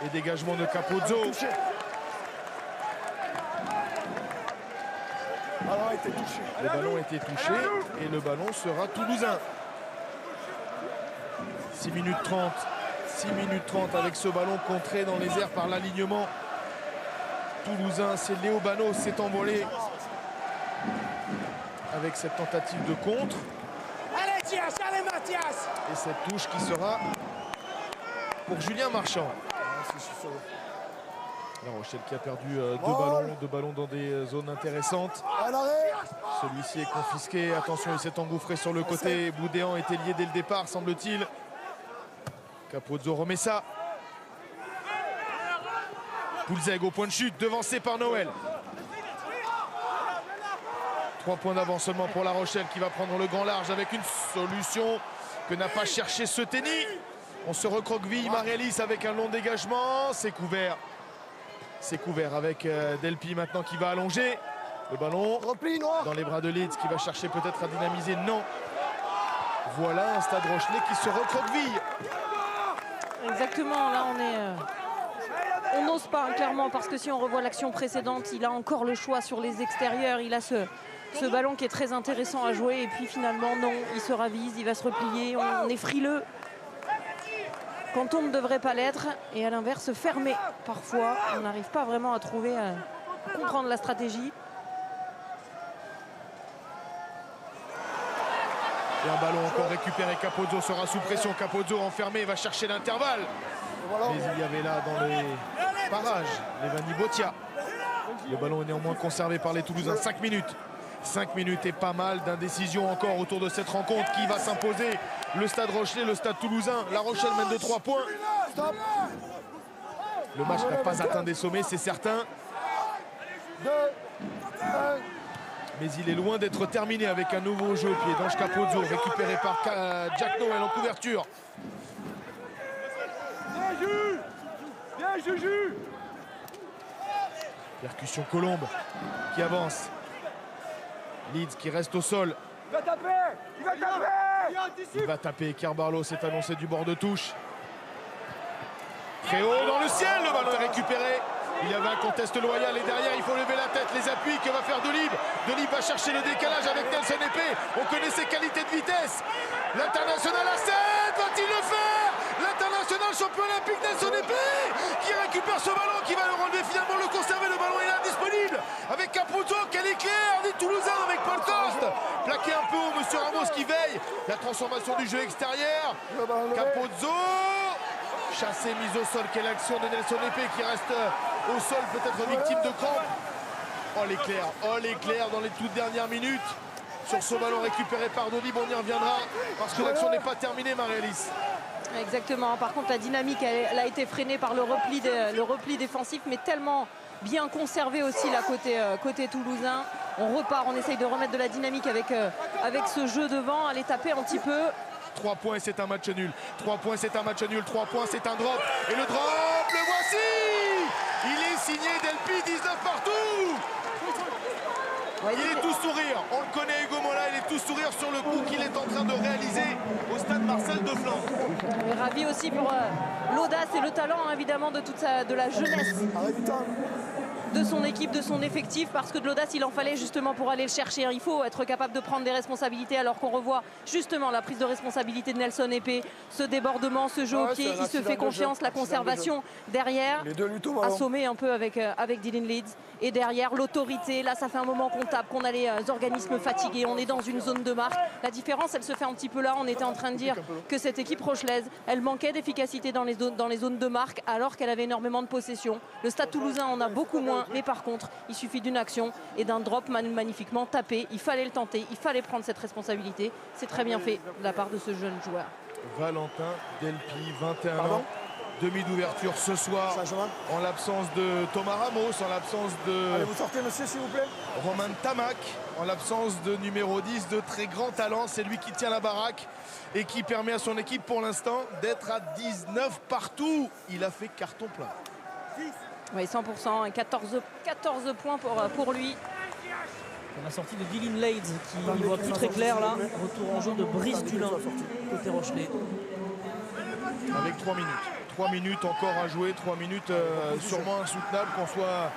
Et dégagement de Capozzo. Le ballon a été touché et le ballon sera toulousain. 6 minutes 30. 6 minutes 30 avec ce ballon contré dans les airs par l'alignement toulousain. C'est Léo Bano s'est envolé avec cette tentative de contre. Allez Thias, allez Mathias! Et cette touche qui sera pour Julien Marchand. La Rochelle qui a perdu deux ballons dans des zones intéressantes. Celui-ci est confisqué. Attention, il s'est engouffré sur le côté. Boudéan était lié dès le départ, semble-t-il. Capozzo remet ça. Poulzeg au point de chute, devancé par Noël. 3 points d'avance seulement pour La Rochelle qui va prendre le grand large avec une solution que n'a pas cherché Seteni. On se recroqueville, Marélis avec un long dégagement. C'est couvert. C'est couvert avec Delpi maintenant qui va allonger. Le ballon dans les bras de Leeds qui va chercher peut-être à dynamiser. Non. Voilà un Stade Rochelais qui se recroqueville. Exactement, là on n'ose pas hein, clairement, parce que si on revoit l'action précédente, il a encore le choix sur les extérieurs. Il a ce ballon qui est très intéressant à jouer et puis finalement non, il se ravise, il va se replier. On est frileux quand on ne devrait pas l'être, et à l'inverse fermé parfois. On n'arrive pas vraiment à trouver, à comprendre la stratégie. Et un ballon encore récupéré, Capozzo sera sous pression. Capozzo enfermé, va chercher l'intervalle. Mais il y avait là dans les parages Levani Botia. Le ballon est néanmoins conservé par les Toulousains. 5 minutes. 5 minutes et pas mal d'indécision encore autour de cette rencontre. Qui va s'imposer? Le Stade Rochelais, le Stade Toulousain. La Rochelle mène de 3 points. Le match n'a pas atteint des sommets, c'est certain. Mais il est loin d'être terminé avec un nouveau jeu au pied d'Ange Capozzo, récupéré par Jack Noël en couverture. Bien Juju! Percussion Colombe qui avance. Leeds qui reste au sol. Il va taper! Il va taper! Il va taper. Carbarlo s'est annoncé du bord de touche. Très haut dans le ciel, le ballon est récupéré. Il y avait un contest loyal et derrière il faut lever la tête, les appuis, que va faire Delib? Delib va chercher le décalage avec Nelson Épée. On connaît ses qualités de vitesse. L'international à 7, va-t-il le faire? L'international champion olympique Nelson Épée qui récupère ce ballon, qui va le relever finalement, le conserver, le ballon est là disponible avec Capozzo, quel éclair des Toulousains avec Paul Coste. Plaqué un peu au monsieur Ramos qui veille. La transformation du jeu extérieur. Capozzo. Chassé, mise au sol, quelle action de Nelson Épée qui reste au sol, peut-être victime de crampes. Oh l'éclair dans les toutes dernières minutes sur ce ballon récupéré par Delib. On y reviendra parce que l'action n'est pas terminée, Marie-Alice. Exactement, par contre la dynamique elle a été freinée par le repli défensif, mais tellement bien conservé aussi là côté toulousain. On repart, on essaye de remettre de la dynamique avec ce jeu devant, aller taper un petit peu. 3 points et c'est un match nul. 3 points, c'est un match nul. 3 points, c'est un drop. Et le drop, le voici. Il est signé Delpi, 19 partout. Il est tout sourire. On le connaît, Hugo Mola. Il est tout sourire sur le coup qu'il est en train de réaliser au stade Marcel Defland. Ravi aussi pour l'audace et le talent, hein, évidemment, de la jeunesse de son équipe, de son effectif, parce que de l'audace il en fallait justement pour aller le chercher. Il faut être capable de prendre des responsabilités, alors qu'on revoit justement la prise de responsabilité de Nelson Épée, ce débordement, ce jeu au pied, il se fait confiance, la conservation derrière, assommé un peu avec Dylan Leeds, et derrière l'autorité. Là ça fait un moment qu'on tape, qu'on a les organismes fatigués, on est dans une zone de marque. La différence elle se fait un petit peu là, on était en train de dire que cette équipe rochelaise, elle manquait d'efficacité dans les zones de marque, alors qu'elle avait énormément de possession. Le Stade Toulousain en a beaucoup moins. Mais par contre, il suffit d'une action et d'un drop magnifiquement tapé. Il fallait le tenter, il fallait prendre cette responsabilité. C'est très bien fait de la part de ce jeune joueur. Valentin Delpi, 21 ans. Demi d'ouverture ce soir en l'absence de Thomas Ramos, en l'absence de... Allez, vous sortez, monsieur, s'il vous plaît. Romain Tamac, en l'absence de numéro 10, de très grand talent. C'est lui qui tient la baraque et qui permet à son équipe pour l'instant d'être à 19 partout. Il a fait carton plein. Oui, 100%, 14 points pour lui. La sortie de Dylan Leeds qui voit plus très clair là. Retour en jeu de Brice Dulin côté Rochelais. Avec 3 minutes. 3 minutes encore à jouer, 3 minutes sûrement insoutenables, qu'on soit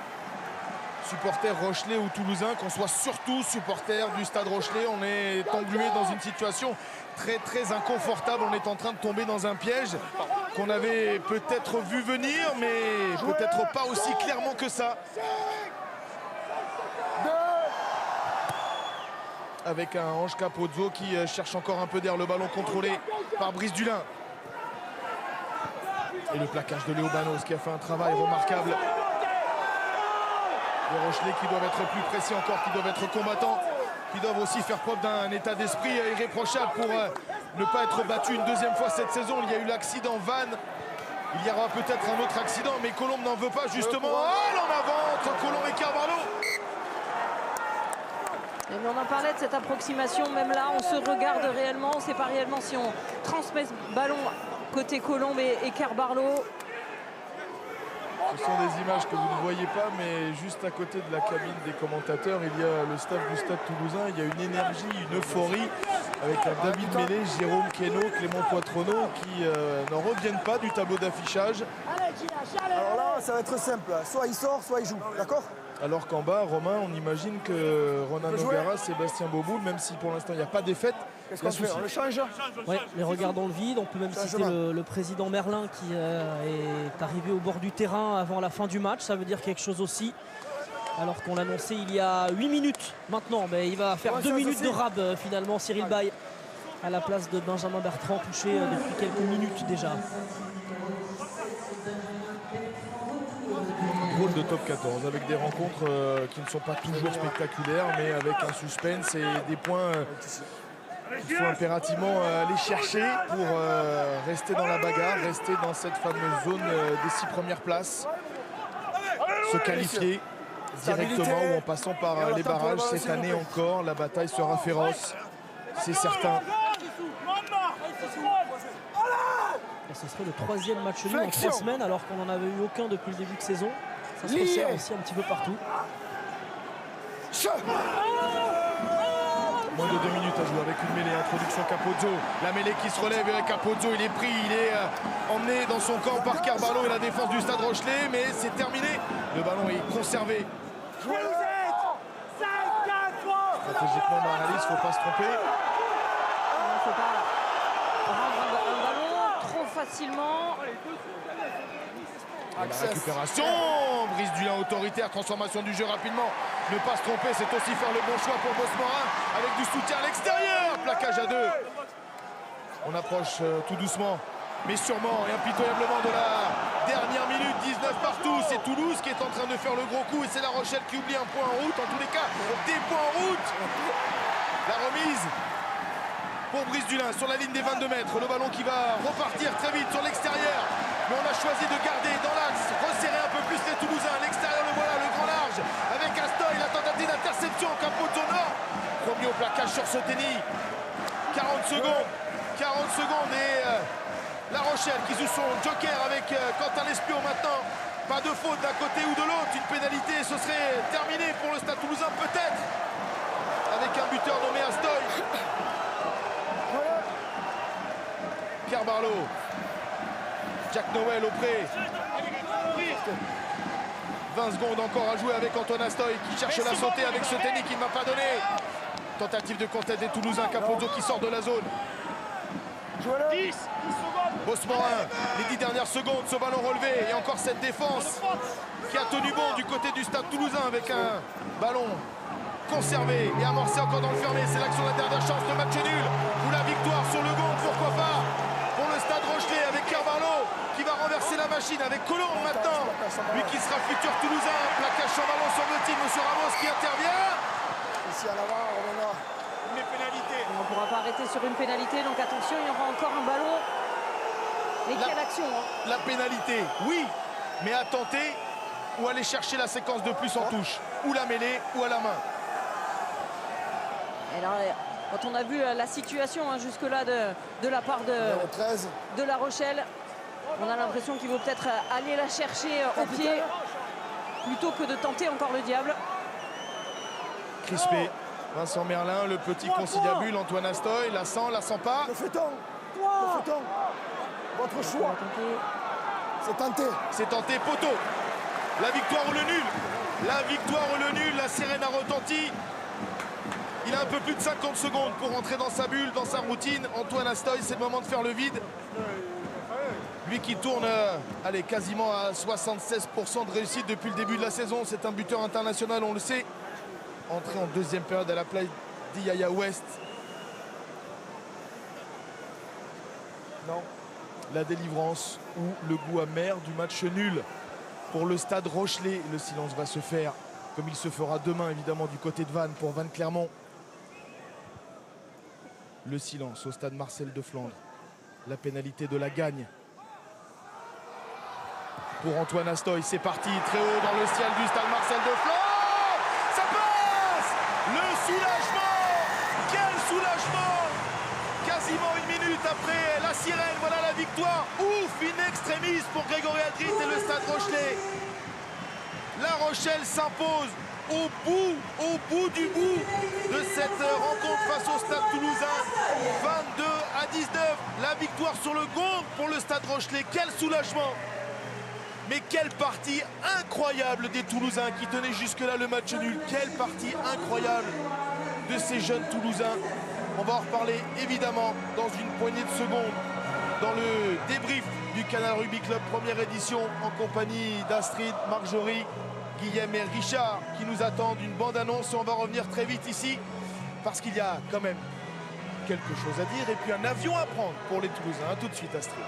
supporter rochelais ou toulousain, qu'on soit surtout supporter du Stade Rochelais. On est englué dans une situation très très inconfortable. On est en train de tomber dans un piège qu'on avait peut-être vu venir, mais peut-être pas aussi clairement que ça. Avec un Ange Capozzo qui cherche encore un peu d'air, le ballon contrôlé par Brice Dulin. Et le plaquage de Léo Banos qui a fait un travail remarquable. Les Rochelais qui doivent être plus précis encore, qui doivent être combattants, qui doivent aussi faire preuve d'un état d'esprit irréprochable pour ne pas être battu une deuxième fois cette saison. Il y a eu l'accident Van. Il y aura peut-être un autre accident, mais Colombe n'en veut pas justement. Oh, l'en avant entre Colombe et Carvalho. Et on en parlait de cette approximation, même là on se regarde réellement, on ne sait pas réellement si on transmet ce ballon côté Colombe et Carvalho. Ce sont des images que vous ne voyez pas, mais juste à côté de la cabine des commentateurs, il y a le staff du Stade Toulousain. Il y a une énergie, une euphorie avec un David Mélé, Jérôme Queneau, Clément Poitronneau qui n'en reviennent pas du tableau d'affichage. Alors là, ça va être simple. Soit il sort, soit il joue. D'accord ? Alors qu'en bas, Romain, on imagine que Ronan O'Gara, Sébastien Boboul, même si pour l'instant il n'y a pas de défaite. Qu'est-ce qu'on fait ? On le change ? Ouais, mais regardons le vide. On peut même citer le président Merlin qui est arrivé au bord du terrain avant la fin du match. Ça veut dire quelque chose aussi. Alors qu'on l'annonçait il y a 8 minutes maintenant. Mais il va faire 2 minutes de rab finalement, Cyril Bay, à la place de Benjamin Bertrand, touché depuis quelques minutes déjà. Rôle de top 14 avec des rencontres qui ne sont pas toujours spectaculaires, mais avec un suspense et des points qu'il faut impérativement aller chercher pour rester dans la bagarre, rester dans cette fameuse zone des 6 premières places, se qualifier directement ou en passant par les barrages. Cette année encore, la bataille sera féroce, c'est certain. Et ce serait le 3e match nul en 3 semaines, alors qu'on n'en avait eu aucun depuis le début de saison. Ça se resserre aussi un petit peu partout. Moins de 2 minutes à jouer avec une mêlée. Introduction Capozzo. La mêlée qui se relève avec Capozzo. Il est pris, il est emmené dans son camp par Carvalho et la défense du Stade Rochelais. Mais c'est terminé. Le ballon est conservé. Stratégiquement, dans l'analyse, il ne faut pas se tromper. Il ne faut pas rendre un ballon trop facilement. La récupération, Brice Dulin autoritaire, transformation du jeu rapidement. Ne pas se tromper, c'est aussi faire le bon choix pour Bosmorin avec du soutien à l'extérieur. Plaquage à 2. On approche tout doucement, mais sûrement et impitoyablement de la dernière minute. 19 partout, c'est Toulouse qui est en train de faire le gros coup et c'est La Rochelle qui oublie un point en route. En tous les cas, des points en route. La remise pour Brice Dulin sur la ligne des 22 mètres. Le ballon qui va repartir très vite sur l'extérieur. Mais on a choisi de garder dans l'axe, resserrer un peu plus les Toulousains. L'extérieur, le voilà, le grand large. Avec Astoy, la tentative d'interception. Capozzo Nord. Premier au plaquage sur Soteni. 40 secondes. 40 secondes et La Rochelle qui joue son joker avec Quentin Lespion maintenant. Pas de faute d'un côté ou de l'autre. Une pénalité, ce serait terminé pour le Stade Toulousain peut-être. Avec un buteur nommé Astoy. Carvalho. Jack Noël au pré. 20 secondes encore à jouer avec Antoine Astoy qui cherche la sauter avec Soteni qui ne va pas donner. Tentative de contact des Toulousains. Capozzo qui sort de la zone. Bosmorin, les 10 dernières secondes, ce ballon relevé. Et encore cette défense qui a tenu bon du côté du Stade Toulousain avec un ballon conservé et amorcé encore dans le fermé. C'est l'action de la dernière chance de match nul. Ou la victoire sur le gong, pourquoi pas, pour le Stade Rochelais avec Carvalho qui va renverser la machine avec Colombe maintenant. Lui qui sera futur Toulousain. Plaquage sur ballon sur le team. Monsieur Ramos qui intervient. Ici à l'avant, on a une pénalité. On ne pourra pas arrêter sur une pénalité. Donc attention, il y aura encore un ballon. Mais quelle action La pénalité, oui. Mais à tenter ou aller chercher la séquence de plus en touche. Ou la mêlée ou à la main. Et là, quand on a vu la situation jusque-là de la part de La Rochelle, on a l'impression qu'il vaut peut-être aller la chercher au pied plutôt que de tenter encore le diable. Crispé, Vincent Merlin, le petit conciliabule, Antoine Astoy, la sent pas. Le fait-on. Votre choix. C'est tenté. C'est tenté, poteau. La victoire ou le nul. La victoire ou le nul, la sirène a retenti. Il a un peu plus de 50 secondes pour rentrer dans sa bulle, dans sa routine. Antoine Astoy, c'est le moment de faire le vide. Lui qui tourne allez, quasiment à 76% de réussite depuis le début de la saison. C'est un buteur international, on le sait. Entré en deuxième période à la place d'Iyaya West. Non. La délivrance ou le goût amer du match nul pour le Stade Rochelais. Le silence va se faire comme il se fera demain évidemment du côté de Vannes pour Vannes Clermont. Le silence au stade Marcel de Flandre. La pénalité de la gagne. Pour Antoine Astoy, c'est parti très haut dans le ciel du stade Marcel de Flandre. Ça passe. Le soulagement. Quel soulagement. Quasiment une minute après la sirène, voilà la victoire. Ouf, in extremis pour Grégory Aldrit et le Stade Rochelais. La Rochelle s'impose au bout du bout de cette rencontre face au Stade Toulousain. 22-19, la victoire sur le gong pour le Stade Rochelais. Quel soulagement. Mais quelle partie incroyable des Toulousains qui tenaient jusque-là le match nul. Quelle partie incroyable de ces jeunes Toulousains. On va en reparler évidemment dans une poignée de secondes dans le débrief du Canal Rugby Club première édition en compagnie d'Astrid, Marjorie, Guillaume et Richard qui nous attendent une bande-annonce. On va revenir très vite ici parce qu'il y a quand même quelque chose à dire et puis un avion à prendre pour les Toulousains. A tout de suite Astrid.